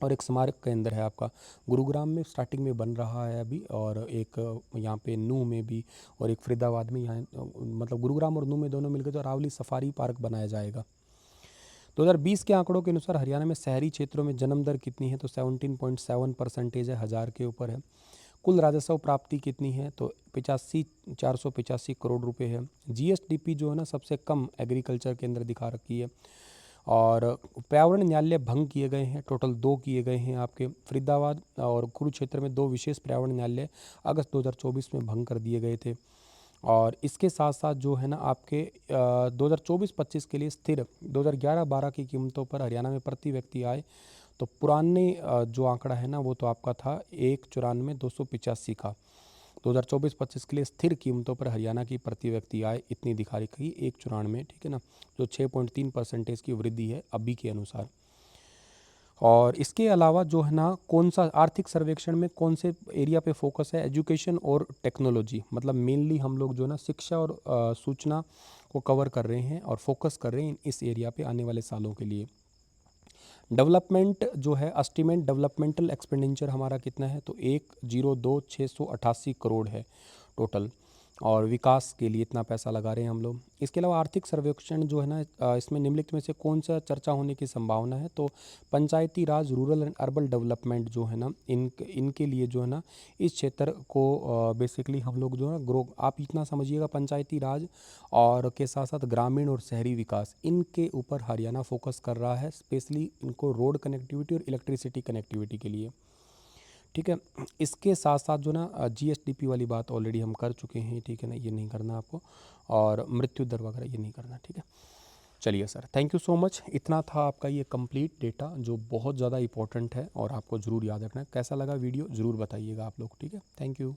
और एक स्मारक केंद्र है आपका गुरुग्राम में स्टार्टिंग में बन रहा है अभी, और एक यहाँ पे नूह में भी, और एक फरीदाबाद में, यहाँ मतलब गुरुग्राम और नूह में दोनों मिलकर तो अरावली सफारी पार्क बनाया जाएगा। 2020 के आंकड़ों के अनुसार हरियाणा में शहरी क्षेत्रों में जन्म दर कितनी है, तो 17.7% है, 1000 के ऊपर है। कुल राजस्व प्राप्ति कितनी है, तो 485 करोड़ रुपए है। GSDP जो है ना सबसे कम एग्रीकल्चर के अंदर दिखा रखी है। और पर्यावरण न्यायालय भंग किए गए हैं, टोटल 2 किए गए हैं आपके, फरीदाबाद और कुरुक्षेत्र में 2 विशेष पर्यावरण न्यायालय अगस्त 2024 में भंग कर दिए गए थे। और इसके साथ साथ जो है ना आपके 2024-25 के लिए स्थिर 2011-12 की कीमतों पर हरियाणा में प्रति व्यक्ति आय, तो पुराने जो आंकड़ा है ना वो तो आपका था 1,94,285 का। 2024-25 के लिए स्थिर कीमतों पर हरियाणा की प्रति व्यक्ति आय इतनी दिखा रखी 1,94, ठीक है ना, जो 6.3% की वृद्धि है अभी के अनुसार। और इसके अलावा जो है ना कौन सा आर्थिक सर्वेक्षण में कौन से एरिया पे फोकस है, एजुकेशन और टेक्नोलॉजी, मतलब मेनली हम लोग जो है ना शिक्षा और सूचना को कवर कर रहे हैं और फोकस कर रहे हैं इस एरिया पे आने वाले सालों के लिए। डेवलपमेंट जो है एस्टीमेट डेवलपमेंटल एक्सपेंडिचर हमारा कितना है, तो 1,02,688 करोड़ है टोटल, और विकास के लिए इतना पैसा लगा रहे हैं हम लोग। इसके अलावा आर्थिक सर्वेक्षण जो है ना, इसमें निम्नलिखित में से कौन सा चर्चा होने की संभावना है, तो पंचायती राज, रूरल एंड अर्बन डेवलपमेंट जो है ना, इनके लिए जो है ना, इस क्षेत्र को बेसिकली हम लोग जो है ग्रो, आप इतना समझिएगा, पंचायती राज और के साथ साथ ग्रामीण और शहरी विकास, इनके ऊपर हरियाणा फोकस कर रहा है, स्पेशली इनको रोड कनेक्टिविटी और इलेक्ट्रिसिटी कनेक्टिविटी के लिए। ठीक है, इसके साथ साथ जो ना जीएसडीपी वाली बात ऑलरेडी हम कर चुके हैं, ठीक है ना, ये नहीं करना आपको, और मृत्यु दर वगैरह ये नहीं करना। ठीक है, चलिए sir, thank you so much. इतना था आपका ये कंप्लीट डेटा जो बहुत ज़्यादा इंपॉर्टेंट है और आपको ज़रूर याद रखना है। कैसा लगा वीडियो ज़रूर बताइएगा आप लोग। ठीक है, थैंक यू।